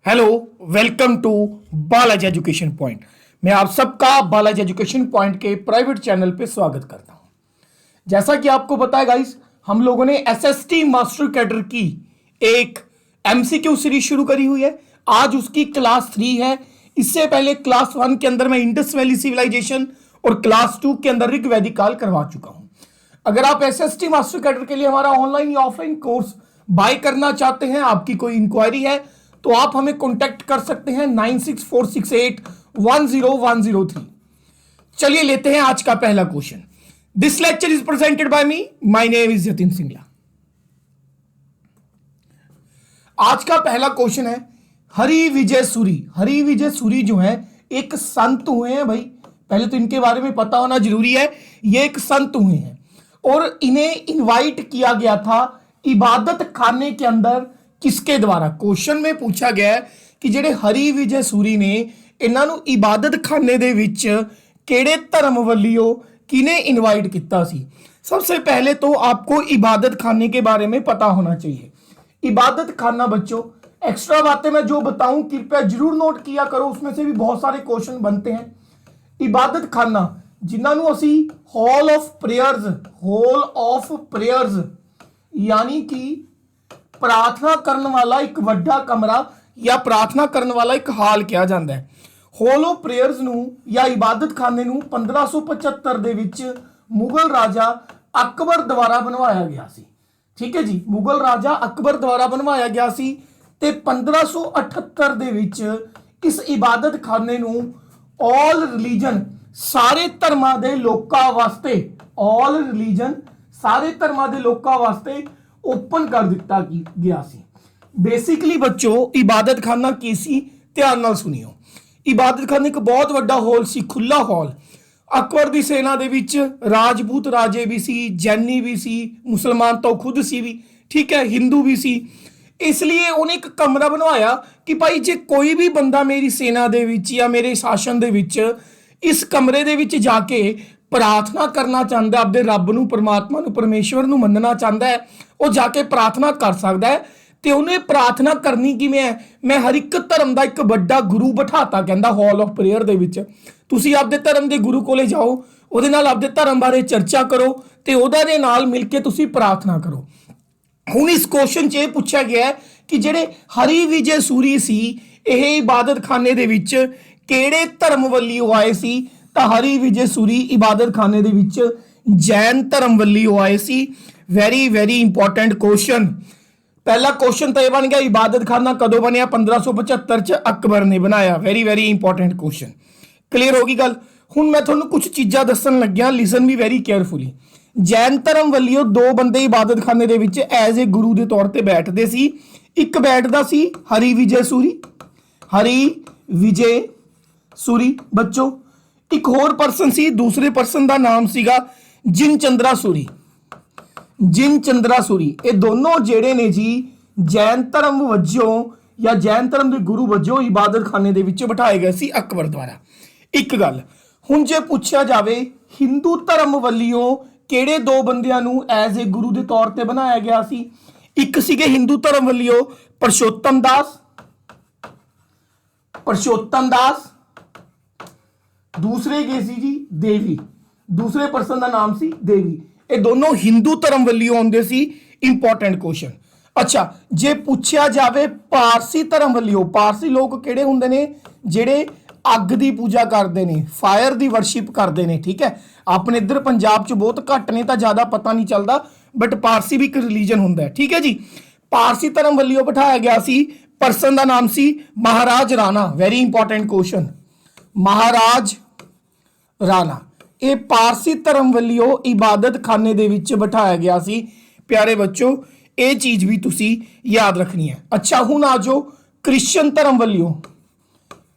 Hello, welcome to Balaji education point. मैं आप सबका बालाजी एजुकेशन पॉइंट के प्राइवेट चैनल पे स्वागत करता हूं। जैसा कि आपको पता है गाइस, हम लोगों ने एसएसटी मास्टर कैडर की एक एमसीक्यू सीरीज शुरू करी हुई है। आज उसकी क्लास 3 है। इससे पहले क्लास 1 के अंदर मैं इंडस वैली सिविलाइजेशन और क्लास 2 के अंदर ऋग्वैदिक काल करवा चुका हूं। अगर आप एसएसटी मास्टर कैडर के लिए हमारा ऑनलाइन या ऑफलाइन कोर्स बाय करना चाहते हैं, आपकी कोई इंक्वायरी है, तो आप हमें कांटेक्ट कर सकते हैं 9646810103। चलिए लेते हैं आज का पहला question. This lecture is presented by me, my name is Yatin Singla. आज का पहला क्वेश्चन है हरि विजय सूरी। हरि विजय सूरी जो है एक संत हुए हैं भाई, पहले तो इनके बारे में पता होना जरूरी है। ये एक संत हुए हैं और इन्हें इनवाइट किया गया था इबादत खाने के अंदर। किसके द्वारा? क्वेश्चन में पूछा गया है कि ਜਿਹੜੇ हरि विजय सूरी ने ਇਹਨਾਂ ਨੂੰ इबादत खाने ਦੇ ਵਿੱਚ ਕਿਹੜੇ ਧਰਮ ਵੱਲੋਂ किने इनवाइट किया सी। सबसे पहले तो आपको इबादत खाने के बारे में पता होना चाहिए। इबादत खाना बच्चों, एक्स्ट्रा बातें मैं जो बताऊं कृपया जरूर नोट किया करो, उसमें से भी बहुत सारे क्वेश्चन बनते हैं। इबादत खाना जिन्होंने असी हॉल ऑफ प्रेयर्स यानी कि प्रार्थना करने वाला एक वड्डा कमरा या प्रार्थना करने वाला एक हाल कहा जाता है। हॉल ऑफ प्रेयर्स नू या इबादत खाने नू 1575 ਦੇ ਵਿੱਚ मुगल राजा अकबर द्वारा बनवाया गया सी। ठीक है जी, मुगल राजा अकबर द्वारा बनवाया गया सी ते 1578 ਦੇ ਵਿੱਚ इस इबादत खाने नू ऑल रिलीजन सारे धर्मां दे लोकां वास्ते ऑल रिलीजन सारे धर्मां दे लोकां वास्ते ओपन कर दिता गया सी। बेसिकली बच्चों इबादत खाना की सी, ध्यान नाल सुनियो। इबादत खाना एक बहुत बड़ा हॉल सी, खुला हॉल। अकबर की सेना दे विच राजपूत राजे भी सी, जैनी भी सी, मुसलमान तो खुद सी भी, ठीक है, हिंदू भी सी। इसलिए उन्हें एक कमरा बनवाया कि भाई जे कोई भी बंदा मेरी सेना दे विच या मेरे शासन दे विच इस कमरे दे विच जाके प्रार्थना करना चाहता है, अपने रब नूं, परमात्मा नूं, परमेश्वर नूं मनना चाहता है, वो जाके प्रार्थना कर सकता है। तो उन्हें प्रार्थना करनी किवें है? मैं हर एक धर्म का एक बड़ा गुरु बिठाता, कहता हॉल ऑफ प्रेयर दे विच तुसीं आपदे धर्म के गुरु कोले जाओ, उहदे नाल आपदे धर्म बारे चर्चा करो ते उहदे नाल मिल के तुसीं प्रार्थना करो। हुण इस क्वेश्चन च ये पूछा गया है कि जिहड़े हरि विजय सूरी सी, यह इबादत खाने दे विच किहड़े धर्म वल्लों आए सी? तां हरि विजय सूरी इबादत खाने दे विच जैन धर्म वल्लों आए सी। Very very important question. पहला क्वेश्चन तो यह बन गया इबादत खाना कदों बनया? 1575 च अकबर ने बनाया। Very very important question. Clear होगी गल? हुण मैं तुहानूं कुछ चीज़ां दस्सण लग्या, लिसन भी वेरी केयरफुली। जैन धर्म वल्लों दो बंदे इबादत खाने दे विच एज ए गुरु के तौर पर बैठते सी। एक बैठदा सी हरि विजय सूरी, हरि विजय सूरी बच्चों। एक होर परसन सी, दूसरे परसन का नाम सीगा जिन चंद्रा सूरी। जिन चंद्रा सूरी, ये दोनों जेड़े ने जी जैन धर्म वजों या जैन धर्म के गुरु वजों इबादत खाने दे विच बिठाए गए सी अकबर द्वारा। एक गल हुण जे पूछा जाए हिंदू धर्म वल्लों किहड़े दो बंदियां नूं एज ए गुरु के तौर पर बनाया गया सी? एक सीगे हिंदू धर्म वल्लों परशोत्तम दास, दूसरे के सी जी देवी, दूसरे पर्सन का नाम सी देवी। ये दोनों हिंदू धर्म वल्लों आउंदे सी। Important question. अच्छा, जे पूछा जाए पारसी धर्म वल्लों, पारसी लोग किहड़े हुंदे ने? जिहड़े अग की पूजा करते हैं, फायर की वर्शिप करते हैं। ठीक है, अपने इधर पंजाब च बहुत घट ने, तो ज़्यादा पता नहीं चलता, बट पारसी भी एक रिलीजन होंदा है। ठीक है जी, पारसी धर्म वल्लों बिठाया गया सी। परसन का नाम सी Maharaj Rana. Very important question. Maharaj Rana ये पारसी धर्म वल्लों इबादत खाने दे विच बिठाया गया सी। प्यारे बच्चों, ये चीज़ भी तुसी याद रखनी है। अच्छा, हुण आ जाओ क्रिश्चियन धर्म वल्लों।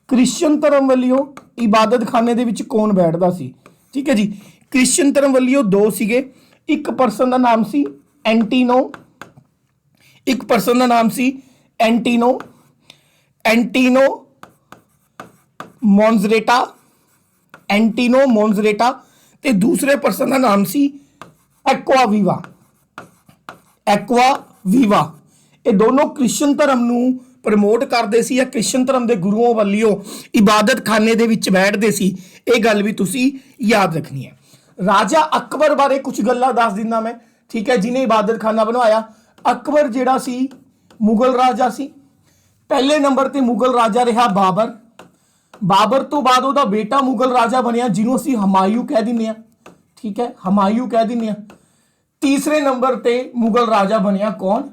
क्रिश्चियन धर्म वल्लों इबादत खाने दे विच कौन बैठदा सी? ठीक है जी, क्रिश्चियन धर्म वल्लों दो सीगे। एक परसन का नाम सी एंटीनो, एक परसन का नाम सी एंटीनो मोन्जरेटा ते दूसरे परसन का नाम सी एक्वावीवा। ये दोनों क्रिश्चियन धर्म नूं ਪ੍ਰਮੋਟ ਕਰਦੇ ਸੀ ਜਾਂ ਕ੍ਰਿਸ਼ਨ ਧਰਮ ਦੇ ਗੁਰੂਆਂ ਵੱਲੋਂ ਇਬਾਦਤ ਖਾਨੇ ਦੇ ਵਿੱਚ ਬੈਠਦੇ ਸੀ, ਇਹ ਗੱਲ ਵੀ ਤੁਸੀਂ ਯਾਦ ਰੱਖਣੀ ਹੈ। ਰਾਜਾ ਅਕਬਰ ਬਾਰੇ ਕੁਝ ਗੱਲਾਂ ਦੱਸ ਦਿੰਦਾ ਮੈਂ, ਠੀਕ ਹੈ, ਜਿਹਨੇ ਇਬਾਦਤ ਖਾਨਾ ਬਣਵਾਇਆ। ਅਕਬਰ ਜਿਹੜਾ ਸੀ ਮੁਗਲ ਰਾਜਾ ਸੀ। ਪਹਿਲੇ ਨੰਬਰ ਤੇ ਮੁਗਲ ਰਾਜਾ ਰਿਹਾ ਬਾਬਰ। ਬਾਬਰ ਤੋਂ ਬਾਅਦ ਉਹਦਾ ਬੇਟਾ ਮੁਗਲ ਰਾਜਾ ਬਣਿਆ ਜਿਹਨੂੰ ਅਸੀਂ ਹਮਾਯੂ ਕਹਿ ਦਿੰਦੇ ਆ, ਠੀਕ ਹੈ, ਹਮਾਯੂ ਕਹਿ ਦਿੰਦੇ ਆ। ਤੀਸਰੇ ਨੰਬਰ ਤੇ ਮੁਗਲ ਰਾਜਾ ਬਣਿਆ ਕੌਣ?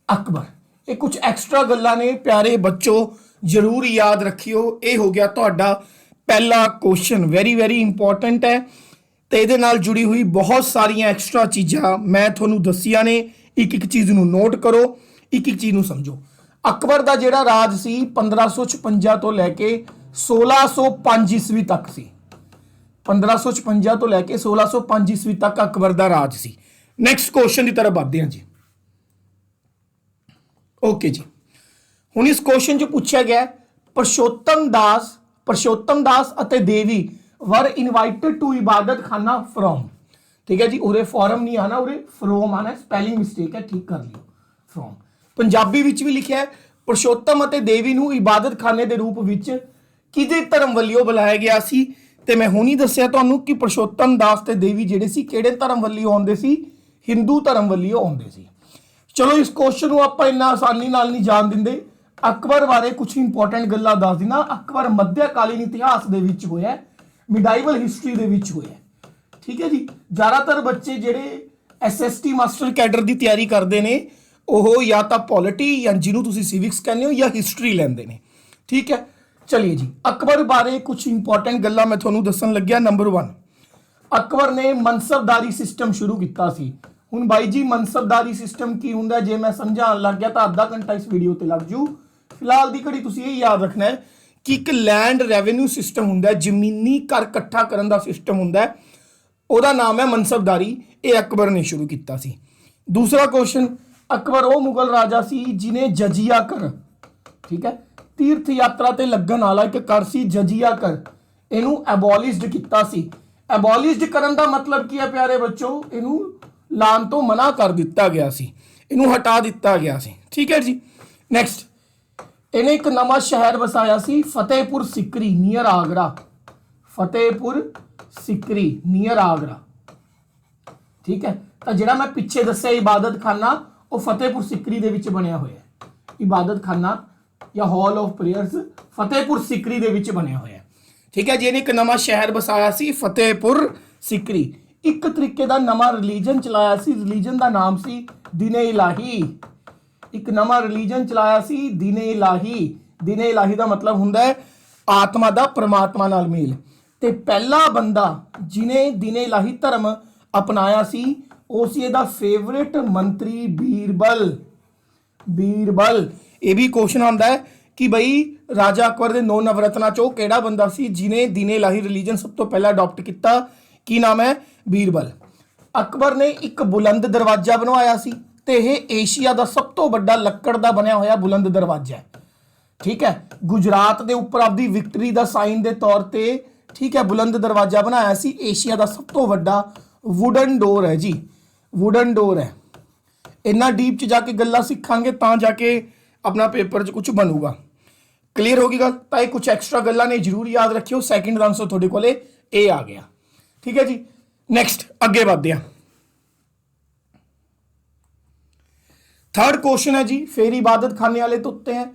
ਅਕਬਰ। ਇਹ ਕੁਝ ਐਕਸਟਰਾ ਗੱਲਾਂ ਨੇ ਪਿਆਰੇ ਬੱਚੋ, ਜ਼ਰੂਰ ਯਾਦ ਰੱਖਿਓ। ਇਹ ਹੋ ਗਿਆ ਤੁਹਾਡਾ ਪਹਿਲਾ ਕੁਐਸਚਨ, ਵੈਰੀ ਵੈਰੀ ਇੰਪੋਰਟੈਂਟ ਹੈ ਤੇ ਇਹਦੇ ਨਾਲ ਜੁੜੀ ਹੋਈ ਬਹੁਤ ਸਾਰੀਆਂ ਐਕਸਟਰਾ ਚੀਜ਼ਾਂ ਮੈਂ ਤੁਹਾਨੂੰ ਦੱਸੀਆਂ ਨੇ। ਇੱਕ ਇੱਕ ਚੀਜ਼ ਨੂੰ ਨੋਟ ਕਰੋ, ਇੱਕ ਇੱਕ ਚੀਜ਼ ਨੂੰ ਸਮਝੋ। ਅਕਬਰ ਦਾ ਜਿਹੜਾ ਰਾਜ ਸੀ 1556 ਤੋਂ ਲੈ ਕੇ 1605 ਈਸਵੀ ਤੱਕ ਸੀ। 1556 ਤੋਂ ਲੈ ਕੇ 1605 ਈਸਵੀ ਤੱਕ ਅਕਬਰ ਦਾ ਰਾਜ ਸੀ। ਨੈਕਸਟ ਕੁਐਸਚਨ ਦੀ ਤਰਫ ਵਧਦੇ ਹਾਂ ਜੀ। ਓਕੇ ਜੀ, ਹੁਣ ਇਸ ਕੁਐਸਚਨ 'ਚ ਪੁੱਛਿਆ ਗਿਆ ਪੁਰਸ਼ੋਤਮ ਦਾਸ ਅਤੇ ਦੇਵੀ ਵਰ ਇਨਵਾਈਟਡ ਟੂ ਇਬਾਦਤ ਖਾਨਾ ਫਰੋਮ, ठीक है जी, उरे फॉरम नहीं आना, उरे फ्रोम आना, स्पैलिंग मिस्टेक है, ठीक कर लियो। फ्रोम पंजाबी विच भी लिखिया है पुरुषोत्तम ਅਤੇ ਦੇਵੀ ਨੂੰ ਇਬਾਦਤ ਖਾਨੇ ਦੇ ਰੂਪ ਵਿੱਚ ਕਿਹਦੇ ਧਰਮ ਵੱਲੋਂ ਬੁਲਾਇਆ ਗਿਆ ਸੀ, ਤੇ ਮੈਂ ਹੁਣੀ ਦੱਸਿਆ ਤੁਹਾਨੂੰ ਕਿ ਪੁਰਸ਼ੋਤਮ ਦਾਸ ਤੇ ਦੇਵੀ ਜਿਹੜੇ ਸੀ ਕਿਹੜੇ ਧਰਮ ਵੱਲੋਂ ਆਉਂਦੇ ਸੀ? ਹਿੰਦੂ ਧਰਮ ਵੱਲੋਂ ਆਉਂਦੇ ਸੀ। ਚਲੋ ਇਸ ਕੁਐਸਚਨ ਨੂੰ ਆਪਾਂ ਇੰਨਾ ਆਸਾਨੀ ਨਾਲ ਨਹੀਂ ਜਾਣ ਦਿੰਦੇ। ਅਕਬਰ ਬਾਰੇ ਕੁਝ ਇੰਪੋਰਟੈਂਟ ਗੱਲਾਂ ਦੱਸ ਦਿਨਾ। ਅਕਬਰ ਮੱਧਕਾਲੀਨ ਇਤਿਹਾਸ ਦੇ ਵਿੱਚ ਹੋਇਆ, ਮਿਡਾਈਵਲ ਹਿਸਟਰੀ ਦੇ ਵਿੱਚ ਹੋਇਆ, ठीक है जी। ज़्यादातर बच्चे जेडे SST मास्टर कैडर की तैयारी करते हैं वो या तो पॉलिटी या जिन्हों तुसी सिविक्स कहते हो या हिस्टरी लेंदे ने, ठीक है। चलिए जी, अकबर बारे कुछ इंपॉर्टेंट गल्लां मैं तुहानूं दस्सण लग्या। नंबर 1, अकबर ने मनसबदारी सिस्टम शुरू किया सी। हुण बाई जी मनसबदारी सिस्टम की हुंदा, जे मैं समझाउण लग गया तो आधा घंटा इस वीडियो ते लग जू। फिलहाल दी घड़ी तुसी ये याद रखना है कि एक लैंड रेवेन्यू सिस्टम हुंदा, जमीनी कर इकट्ठा करन दा सिस्टम हुंदा, ਉਹਦਾ ਨਾਮ ਹੈ ਮਨਸਬਦਾਰੀ। ਇਹ ਅਕਬਰ ਨੇ ਸ਼ੁਰੂ ਕੀਤਾ ਸੀ। ਦੂਸਰਾ ਕੁਐਸਚਨ, ਅਕਬਰ ਉਹ ਮੁਗਲ ਰਾਜਾ ਸੀ ਜਿਨੇ ਜਜੀਆ ਕਰ, ਠੀਕ ਹੈ, ਤੀਰਥ ਯਾਤਰਾ ਤੇ ਲੱਗਣ ਵਾਲਾ ਇੱਕ ਕਰ ਸੀ ਜਜੀਆ ਕਰ, ਇਹਨੂੰ ਐਬੋਲਿਸ਼ਡ ਕੀਤਾ ਸੀ। ਐਬੋਲਿਸ਼ਡ ਕਰਨ ਦਾ ਮਤਲਬ ਕੀ ਹੈ ਪਿਆਰੇ ਬੱਚੋ? ਇਹਨੂੰ ਲਾਣ ਤੋਂ ਮਨਾ ਕਰ ਦਿੱਤਾ ਗਿਆ ਸੀ, ਇਹਨੂੰ ਹਟਾ ਦਿੱਤਾ ਗਿਆ ਸੀ, ਠੀਕ ਹੈ ਜੀ। ਨੈਕਸਟ, ਇਹਨੇ ਇੱਕ ਨਵਾਂ ਸ਼ਹਿਰ ਵਸਾਇਆ ਸੀ ਫਤਿਹਪੁਰ ਸਿਕਰੀ ਨੀਅਰ ਆਗਰਾ। ਫਤਿਹਪੁਰ सिकरी नियर आगरा, ठीक है। तो जिहड़ा मैं पिछे दस्सिया इबादत खाना वो फतेहपुर सिकरी दे विच बनिया होया है। इबादत खाना या hall of prayers Fatehpur Sikri दे विच बनिया होया है, ठीक है जी। इहने एक नवां शहर बसाया सी फतेहपुर सिकरी। एक तरीके दा नवां रिलीजन चलाया सी, रिलीजन दा नाम सी दीन इलाही। एक नवां रिलीजन चलाया सी दीन इलाही। दीन इलाही दा मतलब हुंदा है आत्मा दा परमात्मा नाल मेल। ਤੇ ਪਹਿਲਾ ਬੰਦਾ ਜਿਨੇ ਦੀਨ ਇਲਾਹੀ ਧਰਮ ਅਪਣਾਇਆ ਸੀ ਉਹ ਸੀ ਇਹਦਾ ਫੇਵਰਿਟ ਮੰਤਰੀ ਬੀਰਬਲ। ਬੀਰਬਲ, ਇਹ ਵੀ ਕੁਐਸਚਨ ਆਉਂਦਾ ਹੈ ਕਿ ਬਈ ਰਾਜਾ ਅਕਬਰ ਦੇ 9 ਨਵਰਤਨਾਂ ਚੋਂ ਕਿਹੜਾ ਬੰਦਾ ਸੀ ਜਿਨੇ ਦੀਨ ਇਲਾਹੀ ਰਿਲੀਜਨ ਸਭ ਤੋਂ ਪਹਿਲਾਂ ਅਡਾਪਟ ਕੀਤਾ? ਕੀ ਨਾਮ ਹੈ? ਬੀਰਬਲ। ਅਕਬਰ ਨੇ ਇੱਕ ਬੁਲੰਦ ਦਰਵਾਜ਼ਾ ਬਣਵਾਇਆ ਸੀ ਤੇ ਇਹ ਏਸ਼ੀਆ ਦਾ ਸਭ ਤੋਂ ਵੱਡਾ ਲੱਕੜ ਦਾ ਬਣਿਆ ਹੋਇਆ ਬੁਲੰਦ ਦਰਵਾਜ਼ਾ ਹੈ, ਠੀਕ ਹੈ। ਗੁਜਰਾਤ ਦੇ ਉੱਪਰ ਆਪਦੀ ਵਿਕਟਰੀ ਦਾ ਸਾਈਨ ਦੇ ਤੌਰ ਤੇ, ठीक है, बुलंद दरवाजा बनाया सी। एशिया का सब तो वड्डा वुडन डोर है जी, वुडन डोर है। इन्ना डीप च जाके गल्लां सीखांगे तां जाके अपना पेपर च कुछ बनूगा। क्लीयर होगी गल? तो ये कुछ एक्स्ट्रा गल्लां ने जरूर याद रखियो। सैकेंड आंसर थोड़े कोले ए आ गया, ठीक है जी। नैक्सट अगे बढ़ते हैं। थर्ड क्वेश्चन है जी, फिर इबादत खाने वाले तो उत्ते हैं।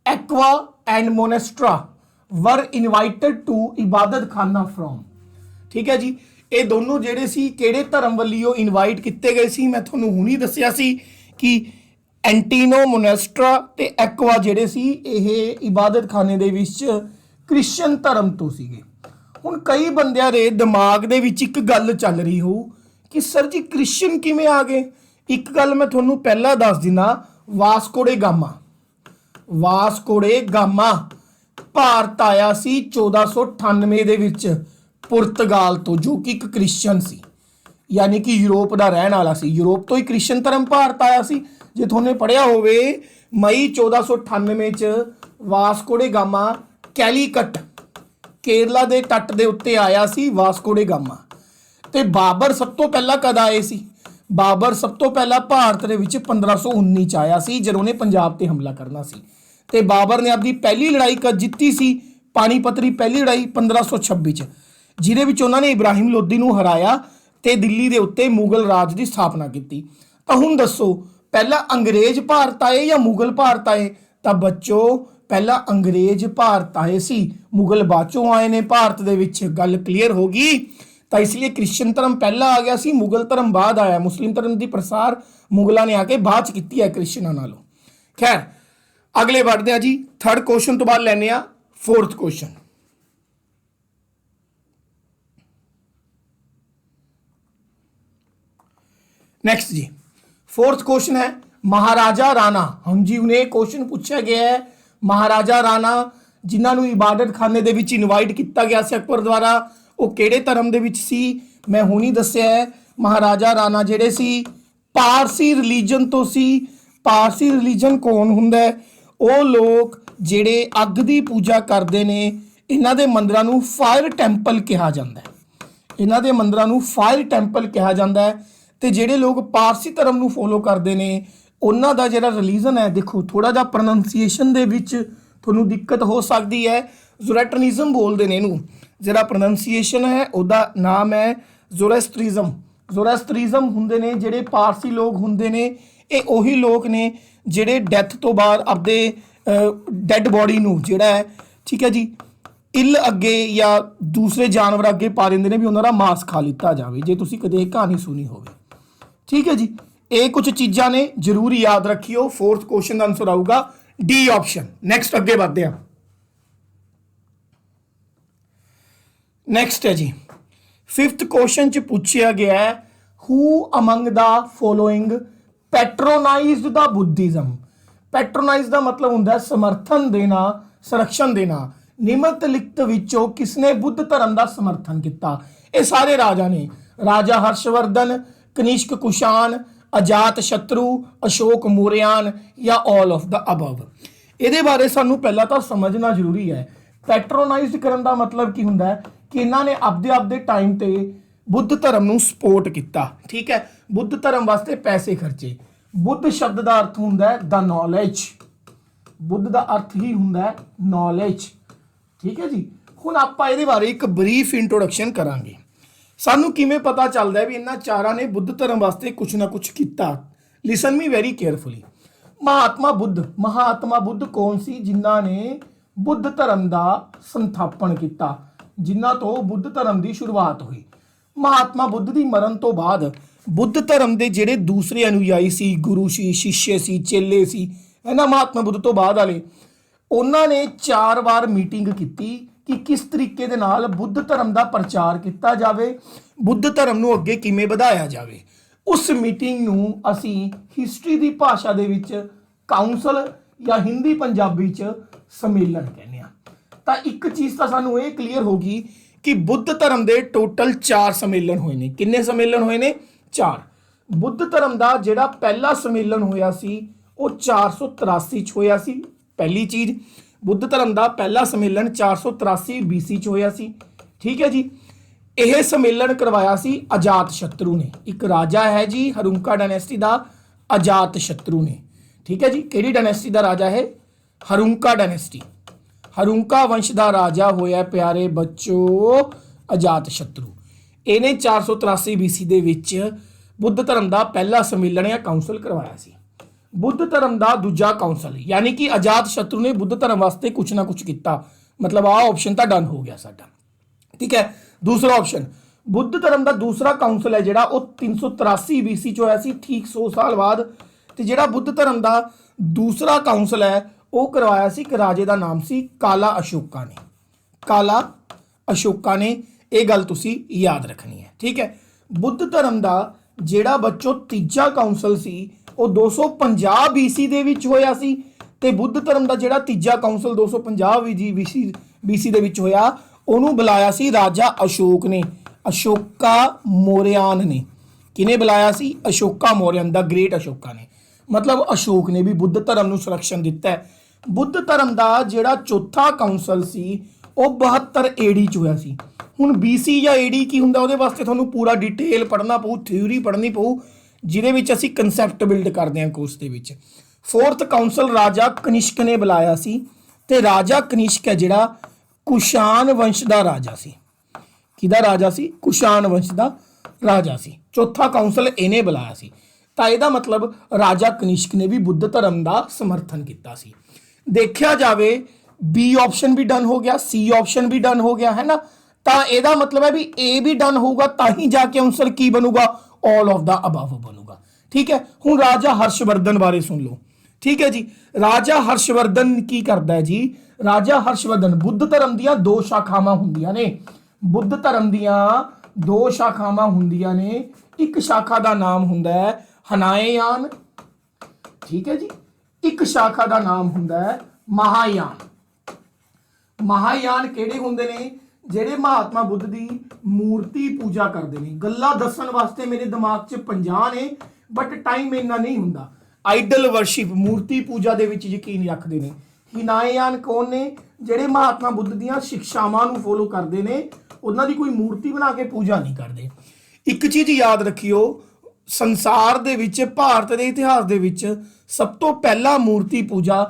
Aqua and Monserrate were invited to Ibadat Khana from, ठीक है जी। ये दोनों जेडे सी किहड़े धर्म वल्लों इनवाइट किए गए सी? मैं तुहानूं हुणी दस्सिया सी कि एंटीनो मोनेस्ट्रा ते एक्वा जेडे सी ये इबादत खाने दे विच क्रिश्चियन धर्म तो सीगे। हुण कई बंदियां दे दिमाग दे विच एक गल चल रही हो कि सर जी क्रिश्चियन किवें आ गए? एक गल मैं तुहानूं पहला दस दिना, Vasco day gamma. Vasco day gamma Bharat ਆਇਆ ਸੀ 1498 ਦੇ ਵਿੱਚ ਪੁਰਤਗਾਲ ਤੋਂ, ਜੋ ਕਿ ਇੱਕ ਕ੍ਰਿਸਚੀਅਨ ਸੀ, ਯਾਨੀ ਕਿ ਯੂਰਪ ਦਾ ਰਹਿਣ ਵਾਲਾ ਸੀ। ਯੂਰਪ ਤੋਂ ਹੀ ਕ੍ਰਿਸਚੀਅਨ ਧਰਮ ਭਾਰਤ ਆਇਆ ਸੀ। ਜੇ ਤੁਹਾਨੂੰ ਪੜ੍ਹਿਆ ਹੋਵੇ ਮਈ 1498 ਚ ਵਾਸਕੋ ਡੇ ਗਾਮਾ ਕੈਲੀਕਟ ਕੇਰਲਾ ਦੇ ਤੱਟ ਦੇ ਉੱਤੇ ਆਇਆ ਸੀ ਵਾਸਕੋ ਡੇ ਗਾਮਾ। ਤੇ ਬਾਬਰ ਸਭ ਤੋਂ ਪਹਿਲਾਂ ਕਦ ਆਏ ਸੀ? ਬਾਬਰ ਸਭ ਤੋਂ ਪਹਿਲਾਂ ਭਾਰਤ ਦੇ ਵਿੱਚ 1519 ਚ ਆਇਆ ਸੀ ਜਦੋਂ ਉਹਨੇ ਪੰਜਾਬ ਤੇ ਹਮਲਾ ਕਰਨਾ ਸੀ। ਤੇ ਬਾਬਰ ਨੇ ਆਪਣੀ ਪਹਿਲੀ ਲੜਾਈ ਜਿੱਤੀ ਸੀ ਪਾਣੀਪਤ ਦੀ ਪਹਿਲੀ ਲੜਾਈ 1526 ਚ, ਜਿਹਦੇ ਵਿੱਚ ਉਹਨਾਂ ਨੇ ਇਬਰਾਹਿਮ ਲੋਦੀ ਨੂੰ ਹਰਾਇਆ ਤੇ ਦਿੱਲੀ ਦੇ ਉੱਤੇ ਮੁਗਲ ਰਾਜ ਦੀ ਸਥਾਪਨਾ ਕੀਤੀ। ਤਾਂ ਹੁਣ ਦੱਸੋ ਪਹਿਲਾਂ ਅੰਗਰੇਜ਼ ਭਾਰਤ ਆਏ ਜਾਂ ਮੁਗਲ ਭਾਰਤ ਆਏ? ਤਾਂ ਬੱਚੋ ਪਹਿਲਾਂ ਅੰਗਰੇਜ਼ ਭਾਰਤ ਆਏ ਸੀ, ਮੁਗਲ ਬਾਅਦ ਚੋਂ ਆਏ ਨੇ ਭਾਰਤ ਦੇ ਵਿੱਚ। ਗੱਲ ਕਲੀਅਰ ਹੋ ਗਈ? ਤਾਂ ਇਸ ਲਈ ਕ੍ਰਿਸਚਨ ਧਰਮ ਪਹਿਲਾਂ ਆ ਗਿਆ ਸੀ, ਮੁਗਲ ਧਰਮ ਬਾਅਦ ਆਇਆ। ਮੁਸਲਿਮ ਧਰਮ ਦੀ ਪ੍ਰਸਾਰ ਮੁਗਲਾਂ ਨੇ ਆ ਕੇ ਬਾਅਦ ਚ ਕੀਤੀ ਹੈ ਕ੍ਰਿਸਚਨਾਂ ਨਾਲੋਂ। ਖੈਰ ਅਗਲੇ ਵਧਦੇ ਆ ਜੀ, ਥਰਡ ਕੁਐਸਚਨ ਤੋਂ ਬਾਅਦ ਲੈਣੇ ਆ फोर्थ क्वेश्चन। नेक्स्ट जी फोर्थ क्वेश्चन है महाराजा राणा। हम जी उन्हें क्वेश्चन पूछा गया है महाराजा राणा जिन्होंने इबादत खाने दे विच इनवाइट किया गया से अकबर द्वारा, वो किहड़े धर्म दे विच सी? मैं हुणी दस्सिया है महाराजा राणा जिहड़े सी पारसी रिलीजन तो सी। पारसी रिलीजन कौन हुंदा है? ਉਹ ਲੋਕ ਜਿਹੜੇ ਅੱਗ ਦੀ ਪੂਜਾ ਕਰਦੇ ਨੇ, ਇਹਨਾਂ ਦੇ ਮੰਦਰਾਂ ਨੂੰ ਫਾਇਰ ਟੈਂਪਲ ਕਿਹਾ ਜਾਂਦਾ ਹੈ। ਇਹਨਾਂ ਦੇ ਮੰਦਰਾਂ ਨੂੰ ਫਾਇਰ ਟੈਂਪਲ ਕਿਹਾ ਜਾਂਦਾ ਹੈ। ਤੇ ਜਿਹੜੇ ਲੋਕ ਪਾਰਸੀ ਧਰਮ ਨੂੰ ਫੋਲੋ ਕਰਦੇ ਨੇ ਉਹਨਾਂ ਦਾ ਜਿਹੜਾ ਰਿਲੀਜਨ ਹੈ, ਦੇਖੋ ਥੋੜਾ ਜਿਹਾ ਪ੍ਰੋਨੰਸੀਏਸ਼ਨ ਦੇ ਵਿੱਚ ਤੁਹਾਨੂੰ ਦਿੱਕਤ ਹੋ ਸਕਦੀ ਹੈ। ਜ਼ੋਰੈਸਟਰੀਜ਼ਮ ਬੋਲਦੇ ਨੇ ਇਹਨੂੰ, ਜਿਹੜਾ ਪ੍ਰੋਨੰਸੀਏਸ਼ਨ ਹੈ ਉਹਦਾ ਨਾਮ ਹੈ ਜ਼ੋਰੈਸਟਰੀਜ਼ਮ। ਜ਼ੋਰੈਸਟਰੀਜ਼ਮ ਹੁੰਦੇ ਨੇ ਜਿਹੜੇ ਪਾਰਸੀ ਲੋਕ ਹੁੰਦੇ ਨੇ, ਇਹ ਉਹੀ ਲੋਕ ਨੇ ਜਿਹੜੇ ਡੈਥ ਤੋਂ ਬਾਅਦ ਆਪਦੇ ਡੈਡ ਬੋਡੀ ਨੂੰ ਜਿਹੜਾ ਹੈ, ਠੀਕ ਹੈ ਜੀ, ਇੱਲ ਅੱਗੇ ਜਾਂ ਦੂਸਰੇ ਜਾਨਵਰ ਅੱਗੇ ਪਾ ਦਿੰਦੇ ਨੇ ਵੀ ਉਹਨਾਂ ਦਾ ਮਾंस ਖਾ ਲਿੱਤਾ ਜਾਵੇ, ਜੇ ਤੁਸੀਂ ਕਦੇ ਇਹ ਕਹਾਣੀ ਸੁਣੀ ਹੋਵੇ। ਠੀਕ ਹੈ ਜੀ, ਇਹ ਕੁਝ ਚੀਜ਼ਾਂ ਨੇ, ਜ਼ਰੂਰ ਯਾਦ ਰੱਖਿਓ। फोर्थ क्वेश्चन ਦਾ ਆਨਸਰ ਆਊਗਾ ਡੀ ਆਪਸ਼ਨ। ਨੈਕਸਟ ਅੱਗੇ ਵਧਦੇ ਹਾਂ। ਨੈਕਸਟ ਹੈ ਜੀ फिफ्थ क्वेश्चन च पूछा गया है who among the following patronized the Buddhism. Patronize का मतलब होंगे समर्थन देना, संरक्षण देना। निम्नलिखित विचों किसने बुद्ध धर्म का समर्थन किया? ये सारे राजा ने, राजा हर्षवर्धन, कनिष्क कुषाण, अजात शत्रु, अशोक मौर्यान या ऑल ऑफ द अबव। ये बारे सानू पहला तो समझना जरूरी है। पैट्रोनाइज करने का मतलब की होंगे कि इन्होंने आपदे टाइम ते बुद्ध धर्म नूं सपोर्ट किया। ठीक है, बुद्ध धर्म वास्ते पैसे खर्चे। बुद्ध शब्द का अर्थ होंगे द नॉलेज। बुद्ध का अर्थ ही होंगे नॉलेज। ठीक है जी, हुण आपां इहदे बारे एक ब्रीफ इंट्रोडक्शन करांगे। सानू किवें पता चलता है भी इन्हां चारां ने बुद्ध धर्म वास्ते कुछ ना कुछ किया। Listen me very carefully. Mahatma Buddha कौन सी जिन्हां ने बुद्ध धर्म का संस्थापन किया, जिन्हां तो बुद्ध धर्म की शुरुआत हुई। महात्मा बुद्ध की मरण तो बाद बुद्ध धर्म के ਜਿਹੜੇ दूसरे अनुयायी सी, गुरु सी, शिष्य सी, चेले सी, इन्हां महात्मा बुद्ध तो बाद वाले उन्होंने 4 बार मीटिंग की कि किस तरीके दे नाल बुद्ध धर्म का प्रचार किया जाए, बुद्ध धर्म नूं अगे किवें वधाया जाए। उस मीटिंग नूं असीं हिस्टरी की भाषा दे विच काउंसल या हिंदी पंजाबी च सम्मेलन कहने आ। तो एक चीज़ तो सानू ये क्लीयर होगी कि बुद्ध धर्म के टोटल 4 सम्मेलन हुए हैं। किन्ने सम्मेलन हुए हैं? 4। बुद्ध धर्म का जिहड़ा पहला सम्मेलन होया सी वो 483 च होया सी। पहली चीज़, बुद्ध धर्म का पहला सम्मेलन 483 BC च होया सी। ठीक है जी, यह सम्मेलन करवाया सी अजात शत्रु ने। एक राजा है जी हरुंका डायनेस्टी का, अजात शत्रु ने। ठीक है जी, किहड़ी डायनेस्टी का राजा है? हरुंका डायनेस्टी। हरुंका वंश का राजा होया प्यारे बच्चों अजात शत्रु। इन्हें 483 BC दे विच बुद्ध धर्म का पहला सम्मेलन या काउंसल करवाया सी। बुद्ध धर्म का दूजा काउंसल, यानी कि अजात शत्रु ने बुद्ध धर्म वास्ते कुछ ना कुछ किया। मतलब आ ऑप्शन तो डन हो गया साडा। ठीक है, दूसरा ऑप्शन, बुद्ध धर्म का दूसरा काउंसल है जिहड़ा वो 383 BC च होया सी, ठीक 100 साल बाद। तो जिहड़ा बुद्ध धर्म का दूसरा काउंसल है वो करवाया सी एक राजे का नाम सी काला अशोका ने। काला अशोका ने, ये गल तुसी याद रखनी है। ठीक है, बुद्ध धर्म का जिहड़ा बच्चों तीजा काउंसल सी वो 250 BC दे विच होया सी। ते बुद्ध धर्म का जिहड़ा तीजा काउंसल 250 BC दे विच होया उहनूं बुलाया सी राजा अशोक ने, अशोका मौर्यान ने। किने बुलाया सी? अशोका मौर्यन, द ग्रेट अशोका ने। मतलब अशोक ने भी बुद्ध धर्म नूं संरक्षण दिता है। बुद्ध धर्म का जिहड़ा चौथा काउंसल सी वो 72 AD च होया सी। हुण BC या AD की हुंदा उहदे वास्ते तुहानूं पूरा डिटेल पढ़ना पऊ, थ्योरी पढ़नी पऊ, जिहदे विच असीं कंसैप्ट बिल्ड करदे हां कोर्स दे विच। फोर्थ काउंसल राजा कनिष्क ने बुलाया सी ते राजा कनिष्क है जिहड़ा कुशान वंश का राजा सी। किहदा राजा सी? कुशान वंश का राजा सी। चौथा काउंसल इहने बुलाया सी। तां इहदा मतलब राजा कनिष्क ने भी बुद्ध धर्म का समर्थन किया सी। देखा जाए बी ऑप्शन भी डन हो गया, सी ऑप्शन भी डन हो गया है ना। तो यदा मतलब है भी ए भी डन होगा ताही जाके आंसर की बनूगा, ऑल ऑफ द अबव बनूगा। ठीक है, हुण राजा हर्षवर्धन बारे सुन लो। ठीक है जी, राजा हर्षवर्धन की करता है जी? राजा हर्षवर्धन बुद्ध धर्म दियां दो शाखावां हुंदियां ने। बुद्ध धर्म दियां दो शाखावां हुंदियां ने। एक शाखा का नाम हुंदा है हनायान, ठीक है जी, एक शाखा का नाम हुंदा है महायान। महायान किहड़े हुंदे ने? ਜਿਹੜੇ महात्मा बुद्ध की मूर्ति पूजा करते हैं। गल्लां दस्सण वास्ते मेरे दिमाग च 50 ने, बट टाइम इन्ना नहीं हुंदा। आइडल वर्शिप, मूर्ति पूजा दे विच यकीन रखते हैं। हिनायान कौन ने? ਜਿਹੜੇ महात्मा बुद्ध ਦੀਆਂ शिक्षावां ਨੂੰ फॉलो करते हैं, ਉਹਨਾਂ ਦੀ ਕੋਈ मूर्ति बना के पूजा नहीं करते। एक चीज़ याद रखियो, संसार दे विच, भारत के इतिहास दे विच सब तो पहला मूर्ति पूजा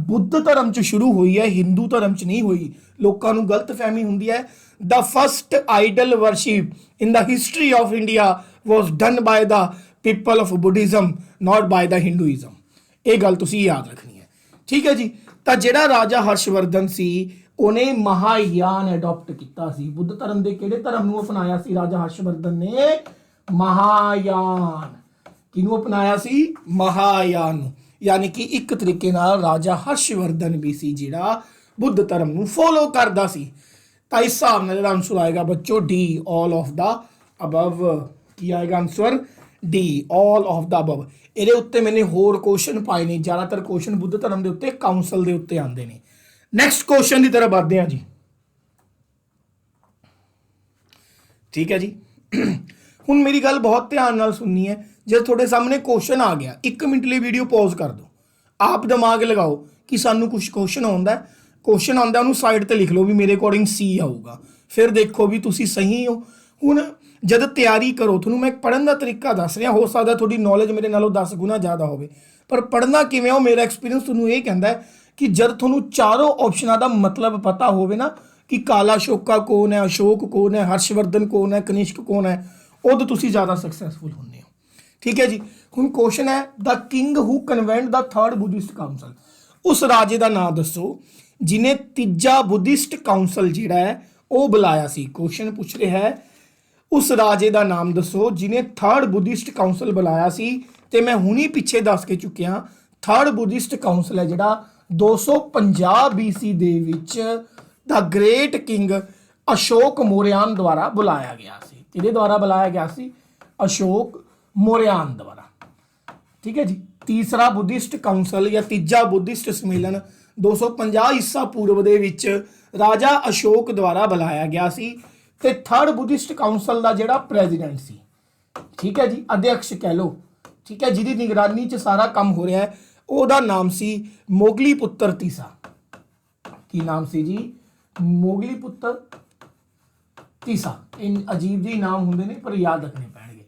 बुद्ध धर्म च शुरू हुई है, हिंदू धर्म च नहीं हुई। लोगों को गलत फहमी हुंदी है। The first idol worship in the history of India was done by the people of Buddhism, not by the Hinduism. ये गल तुसीं याद रखनी है। ठीक है जी, तो जिहड़ा राजा हर्षवर्धन सी उन्हें महायान अडॉप्ट किया सी। बुद्ध धर्म के किहड़े धर्म नूं अपनाया सी राजा हर्षवर्धन ने? महायान। किनूं अपनाया सी? महायान नूं। यानी कि एक तरीके नाल राजा हर्षवर्धन भी सी जिहड़ा बुद्ध धर्म नूं फॉलो करदा सी। तो इस हिसाब नाल आंसर आएगा बच्चों D, all of the above. की आएगा answer? D, all of the above. ਇਹਦੇ ਉੱਤੇ मैंने होर क्वेश्चन पाए ने, ज़्यादातर क्वेश्चन बुद्ध धर्म के उत्ते काउंसल के उत्ते आते हैं। नैक्सट क्वेश्चन की तरफ बढ़ते हैं जी। ठीक है जी, हुण मेरी गल बहुत ध्यान नाल सुननी है। जो थोड़े सामने क्वेश्चन आ गया, 1 मिनट लिए वीडियो पॉज कर दो, आप दिमाग लगाओ कि सानू कुछ क्वेश्चन आउंदा है, क्वेश्चन आउंदा उन्होंने साइड ते लिख लो भी मेरे अकॉर्डिंग सी आऊगा, फिर देखो भी तुसी सही हो। हुण जद तैयारी करो, थोनू मैं पढ़न का तरीका दस रहा, हो सकता थोड़ी नॉलेज मेरे नालों 10 गुना ज़्यादा हो, पर पढ़ना किवें हो मेरा एक्सपीरियंस थोनू ये कहता है कि जब थोनू चारों ऑप्शनों का मतलब पता होवे ना कि काला शोका कौन है, अशोक कौन है, हर्षवर्धन कौन है, कनिष्क कौन है, उदो तुसी ज़्यादा सक्सैसफुल होंगे हो। ठीक है जी, हुण क्वेश्चन है the king who convent the third Buddhist council. उस राजे का नाम दसो जिन्हें तीजा बुद्धिस्ट काउंसल जिहड़ा है वो बुलाया सी। क्वेश्चन पूछ रहा है उस राजे का नाम दसो जिन्हें थर्ड बुद्धिस्ट काउंसल बुलाया सी। ते मैं हुणी पिछे दस के चुकिया थर्ड बुद्धिस्ट काउंसल है जिहड़ा 250 BC दे विच the great king Ashoka Mauryan द्वारा बुलाया गया सी। किहदे द्वारा बुलाया गया सी? अशोक मौर्यान द्वारा। ठीक है जी, तीसरा बुद्धिस्ट काउंसल या तीजा बुद्धिस्ट सम्मेलन 250 ईसा पूर्व दे विच राजा अशोक द्वारा बुलाया गया सी। ते थर्ड बुद्धिस्ट काउंसल का जिहड़ा प्रेजिडेंट सी, ठीक है जी, अध्यक्ष कह लो, ठीक है, जिहदी निगरानी च सारा काम हो रहा है, ਉਹਦਾ नाम सी मोगली पुत्र तीसा। की नाम सी जी? मोगली पुत्र तीसा। इन अजीब जी नाम होंगे ने पर याद रखने पैणगे।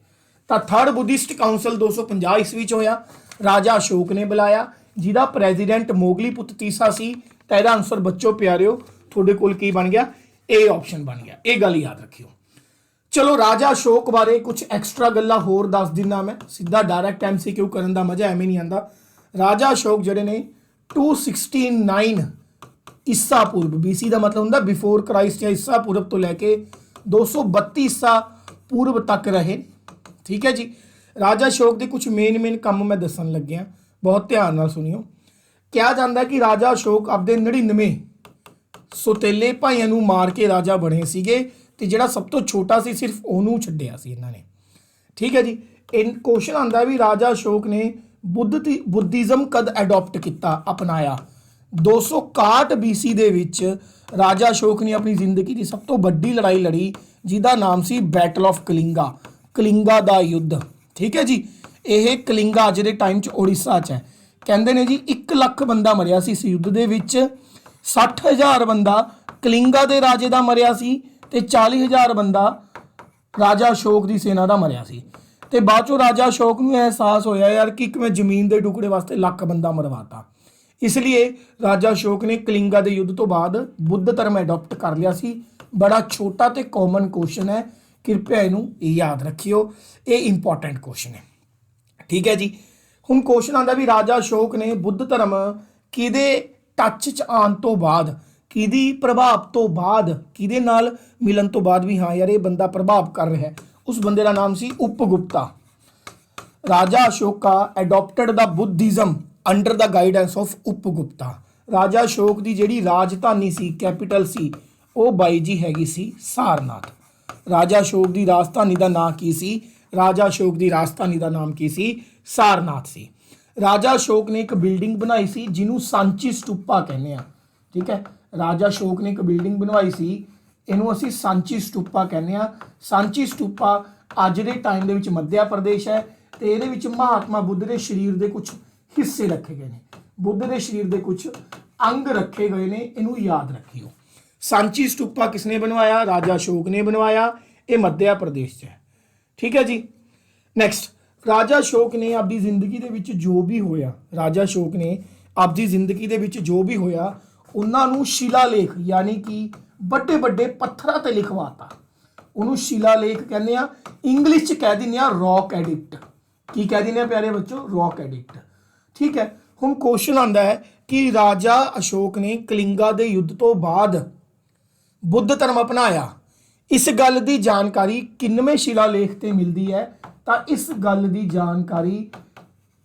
तो थर्ड बुद्धिस्ट काउंसल 250 ईस्वी च होया, राजा अशोक ने बुलाया, जिहदा प्रेजिडेंट मोगली पुत्र तीसा सी। तो यदा आंसर बच्चों प्यारिओ थोड़े कोल की बन गया? ए ऑप्शन बन गया। ये गल याद रखियो। चलो राजा अशोक बारे कुछ एक्सट्रा गल्लां होर दस दिना, मैं सीधा डायरैक्ट MCQ करन दा मजा एवें नहीं आंदा। राजा अशोक जिहड़े ने 269 ईसा पूर्व, BC का मतलब होंदा बिफोर क्राइस्ट या ईसा पूर्व तो लैके 232 ईसा पूर्व तक रहे। ठीक है जी, राजा अशोक के कुछ मेन काम मैं दसन लग्या, बहुत ध्यान नाल सुनियो। कहा जाता है कि राजा अशोक आपदे 99 सौतेले भाइयों नूं मार के राजा बने सीगे, ते जिहड़ा सब तो छोटा सी सिर्फ ओनू छड्डिया सी इन्हां ने। ठीक है जी, इन क्वेश्चन आंदा भी राजा अशोक ने बुद्धिज्म कद एडॉप्ट किया, अपनाया? 261 BC दे विच राजा अशोक ने अपनी जिंदगी की सब तो बड़ी लड़ाई लड़ी, जिहदा नाम सी बैटल ऑफ कलिंगा, कलिंगा दा युद्ध। ठीक है जी, यह कलिंगा अज दे टाइम च उड़ीसा च है। कहते ने जी 1 लाख बंदा मरिया सी इस युद्ध दे विच, 60,000 बंदा कलिंगा दे राजे दा मरिया सी ते 40,000 बंदा राजा अशोक की सेना का मरिया सी। ਤੇ ਬਾਅਦ ਚੋਂ ਰਾਜਾ ਅਸ਼ੋਕ ਨੂੰ ਅਹਿਸਾਸ ਹੋਇਆ ਯਾਰ ਕਿ ਇੱਕ ਮੈਂ ਜ਼ਮੀਨ ਦੇ ਟੁਕੜੇ ਵਾਸਤੇ ਲੱਖ ਬੰਦਾ ਮਰਵਾਤਾ, ਇਸ ਲਈ ਰਾਜਾ ਅਸ਼ੋਕ ਨੇ ਕਲਿੰਗਾ ਦੇ ਯੁੱਧ ਤੋਂ ਬਾਅਦ ਬੁੱਧ ਧਰਮ ਅਡਾਪਟ ਕਰ ਲਿਆ ਸੀ। ਬੜਾ ਛੋਟਾ ਤੇ ਕਾਮਨ ਕੁਐਸਚਨ ਹੈ, ਕਿਰਪਾ ਇਹਨੂੰ ਯਾਦ ਰੱਖਿਓ, ਇਹ ਇੰਪੋਰਟੈਂਟ ਕੁਐਸਚਨ ਹੈ। ਠੀਕ ਹੈ ਜੀ। ਹੁਣ ਕੁਐਸਚਨ ਆਉਂਦਾ ਵੀ ਰਾਜਾ ਅਸ਼ੋਕ ਨੇ ਬੁੱਧ ਧਰਮ ਕਿਹਦੇ ਟੱਚ 'ਚ ਆਉਣ ਤੋਂ ਬਾਅਦ, ਕਿਹਦੀ ਪ੍ਰਭਾਵ ਤੋਂ ਬਾਅਦ, ਕਿਹਦੇ ਨਾਲ ਮਿਲਣ ਤੋਂ ਬਾਅਦ ਵੀ ਹਾਂ ਯਾਰ ਇਹ ਬੰਦਾ ਪ੍ਰਭਾਵ ਕਰ ਰਿਹਾ ਹੈ, ਉਸ ਬੰਦੇ ਦਾ ਨਾਮ ਸੀ ਉਪਗੁਪਤਾ। ਰਾਜਾ Ashoka adopted the Buddhism under the guidance of Upagupta. ਰਾਜਾ ਅਸ਼ੋਕ ਦੀ ਜਿਹੜੀ ਰਾਜਧਾਨੀ ਸੀ, ਕੈਪੀਟਲ ਸੀ, ਉਹ ਬਾਈ ਜੀ ਹੈਗੀ ਸੀ ਸਾਰਨਾਥ। ਰਾਜਾ ਅਸ਼ੋਕ ਦੀ ਰਾਜਧਾਨੀ ਦਾ ਨਾਮ ਕੀ ਸੀ? ਰਾਜਾ ਅਸ਼ੋਕ ਦੀ ਰਾਜਧਾਨੀ ਦਾ ਨਾਮ ਕੀ ਸੀ? ਸਾਰਨਾਥ ਸੀ। ਰਾਜਾ ਅਸ਼ੋਕ ਨੇ ਇੱਕ ਬਿਲਡਿੰਗ ਬਣਾਈ ਸੀ ਜਿਹਨੂੰ ਸਾਂਚੀ ਸਟੂਪਾ ਕਹਿੰਦੇ ਆ। ਠੀਕ ਹੈ, ਰਾਜਾ ਅਸ਼ੋਕ ਨੇ ਇੱਕ ਬਿਲਡਿੰਗ ਬਣਵਾਈ ਸੀ, ਇਹਨੂੰ ਅਸੀਂ ਸਾਂਚੀ ਸਟੂਪਾ ਕਹਿੰਦੇ ਆ। ਸਾਂਚੀ ਸਟੂਪਾ ਅੱਜ ਦੇ ਟਾਈਮ ਦੇ ਵਿੱਚ ਮੱਧ ਪ੍ਰਦੇਸ਼ ਹੈ ਤੇ ਇਹਦੇ ਵਿੱਚ ਮਹਾਤਮਾ ਬੁੱਧ ਦੇ ਸਰੀਰ ਦੇ ਕੁਝ ਹਿੱਸੇ ਰੱਖੇ ਗਏ ਨੇ, ਬੁੱਧ ਦੇ ਸਰੀਰ ਦੇ ਕੁਝ ਅੰਗ ਰੱਖੇ ਗਏ ਨੇ, ਇਹਨੂੰ ਯਾਦ ਰੱਖਿਓ। ਸਾਂਚੀ ਸਟੂਪਾ ਕਿਸਨੇ ਬਣਵਾਇਆ? ਰਾਜਾ ਅਸ਼ੋਕ ਨੇ ਬਣਵਾਇਆ। ਇਹ ਮੱਧ ਪ੍ਰਦੇਸ਼ 'ਚ ਹੈ। ਠੀਕ ਹੈ ਜੀ। ਨੈਕਸਟ, ਰਾਜਾ ਅਸ਼ੋਕ ਨੇ ਆਪਣੀ ਜ਼ਿੰਦਗੀ ਦੇ ਵਿੱਚ ਜੋ ਵੀ ਹੋਇਆ, ਰਾਜਾ ਅਸ਼ੋਕ ਨੇ ਆਪਣੀ ਜ਼ਿੰਦਗੀ ਦੇ ਵਿੱਚ ਜੋ ਵੀ ਹੋਇਆ ਉਹਨਾਂ ਨੂੰ ਸ਼ਿਲਾਲੇਖ ਯਾਨੀ ਕਿ ਵੱਡੇ ਵੱਡੇ ਪੱਥਰਾਂ ਤੇ ਲਿਖਵਾਤਾ। ਉਹਨੂੰ ਸ਼ਿਲਾਲੇਖ ਕਹਿੰਦੇ ਆ, ਇੰਗਲਿਸ਼ 'ਚ ਕਹਿ ਦਿੰਦੇ ਆ ਰੌਕ ਐਡਿਕਟ। ਕੀ ਕਹਿ ਦਿੰਦੇ ਆ ਪਿਆਰੇ ਬੱਚੋ? Rock addict. ਠੀਕ ਹੈ। ਹੁਣ ਕੁਐਸਚਨ ਆਉਂਦਾ ਹੈ ਕਿ ਰਾਜਾ ਅਸ਼ੋਕ ਨੇ ਕਲਿੰਗਾ ਦੇ ਯੁੱਧ ਤੋਂ ਬਾਅਦ ਬੁੱਧ ਧਰਮ ਅਪਣਾਇਆ, ਇਸ ਗੱਲ ਦੀ ਜਾਣਕਾਰੀ ਕਿੰਨਵੇਂ ਸ਼ਿਲਾਲੇਖ ਤੇ ਮਿਲਦੀ ਹੈ? ਤਾਂ ਇਸ ਗੱਲ ਦੀ ਜਾਣਕਾਰੀ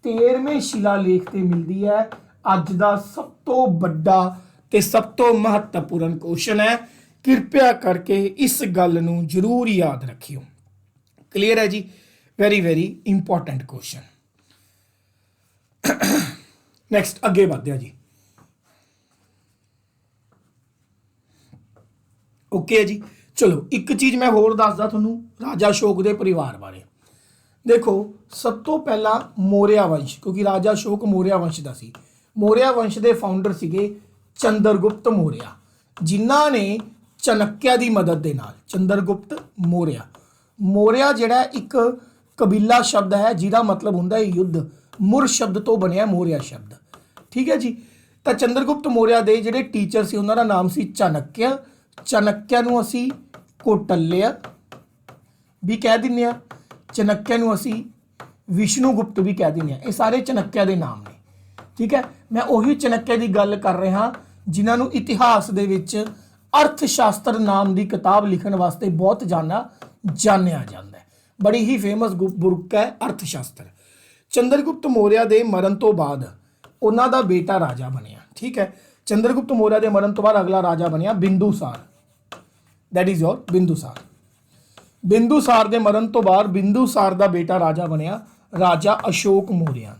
13ਵੇਂ ਸ਼ਿਲਾਲੇਖ ਤੇ ਮਿਲਦੀ ਹੈ। ਅੱਜ ਦਾ ਸਭ ਤੋਂ ਵੱਡਾ ਤੇ ਸਭ ਤੋਂ ਮਹੱਤਵਪੂਰਨ ਕੁਐਸਚਨ ਹੈ, ਕਿਰਪਾ ਕਰਕੇ ਇਸ ਗੱਲ ਨੂੰ ਜ਼ਰੂਰ ਯਾਦ ਰੱਖਿਓ। ਕਲੀਅਰ ਹੈ ਜੀ? Very very important question. Next ਅੱਗੇ ਵਧਦੇ ਹਾਂ ਜੀ। ਓਕੇ ਹੈ ਜੀ। ਚਲੋ ਇੱਕ ਚੀਜ਼ ਮੈਂ ਹੋਰ ਦੱਸਦਾ ਤੁਹਾਨੂੰ ਰਾਜਾ ਅਸ਼ੋਕ ਦੇ ਪਰਿਵਾਰ ਬਾਰੇ। ਦੇਖੋ, ਸਭ ਤੋਂ ਪਹਿਲਾਂ ਮੌਰਿਆ ਵੰਸ਼, ਕਿਉਂਕਿ ਰਾਜਾ ਅਸ਼ੋਕ ਮੌਰਿਆ ਵੰਸ਼ ਦਾ ਸੀ। ਮੌਰਿਆ ਵੰਸ਼ ਦੇ ਫਾਊਂਡਰ ਸੀਗੇ ਚੰਦਰਗੁਪਤ ਮੌਰਿਆ, ਜਿਨ੍ਹਾਂ ਨੇ ਚਾਣਕਿਆ ਦੀ ਮਦਦ ਦੇ ਨਾਲ, ਚੰਦਰਗੁਪਤ ਮੌਰਿਆ, ਮੌਰਿਆ ਜਿਹੜਾ ਇੱਕ ਕਬੀਲਾ ਸ਼ਬਦ ਹੈ ਜਿਹਦਾ ਮਤਲਬ ਹੁੰਦਾ ਹੈ ਯੁੱਧ, ਮੁਰ ਸ਼ਬਦ ਤੋਂ ਬਣਿਆ ਮੌਰਿਆ ਸ਼ਬਦ। ਠੀਕ ਹੈ ਜੀ। ਤਾਂ ਚੰਦਰਗੁਪਤ ਮੌਰਿਆ ਦੇ ਜਿਹੜੇ ਟੀਚਰ ਸੀ ਉਹਨਾਂ ਦਾ ਨਾਮ ਸੀ ਚਾਣਕਿਆ। ਚਾਣਕਿਆ ਨੂੰ ਅਸੀਂ ਕੌਟਲਿਆ ਵੀ ਕਹਿ ਦਿੰਦੇ ਆ, ਚਾਣਕਿਆ ਨੂੰ ਅਸੀਂ ਵਿਸ਼ਨੂਗੁਪਤ ਵੀ ਕਹਿ ਦਿੰਦੇ ਆ। ਇਹ ਸਾਰੇ ਚਾਣਕਿਆ ਦੇ ਨਾਮ ਨੇ। ਠੀਕ ਹੈ। ਮੈਂ ਉਹੀ ਚਾਣਕਿਆ ਦੀ ਗੱਲ ਕਰ ਰਿਹਾ ਜਿਨ੍ਹਾਂ ਨੂੰ ਇਤਿਹਾਸ ਦੇ ਵਿੱਚ ਅਰਥ ਸ਼ਾਸਤਰ ਨਾਮ ਦੀ ਕਿਤਾਬ ਲਿਖਣ ਵਾਸਤੇ ਬਹੁਤ ਜਾਣਿਆ ਜਾਂਦਾ ਹੈ। ਬੜੀ ਹੀ ਫੇਮਸ ਬੁੱਕ ਹੈ ਅਰਥ ਸ਼ਾਸਤਰ। ਚੰਦਰਗੁਪਤ ਮੌਰਿਆ ਦੇ ਮਰਨ ਤੋਂ ਬਾਅਦ ਉਹਨਾਂ ਦਾ ਬੇਟਾ ਰਾਜਾ ਬਣਿਆ। ਠੀਕ ਹੈ। ਚੰਦਰਗੁਪਤ ਮੌਰਿਆ ਦੇ ਮਰਨ ਤੋਂ ਬਾਅਦ ਅਗਲਾ ਰਾਜਾ ਬਣਿਆ Bindusara. That is your Bindusara. Bindusara ਦੇ ਮਰਨ ਤੋਂ ਬਾਅਦ ਬਿੰਦੂਸਾਰ ਦਾ ਬੇਟਾ ਰਾਜਾ ਬਣਿਆ ਰਾਜਾ ਅਸ਼ੋਕ ਮੌਰਿਆ।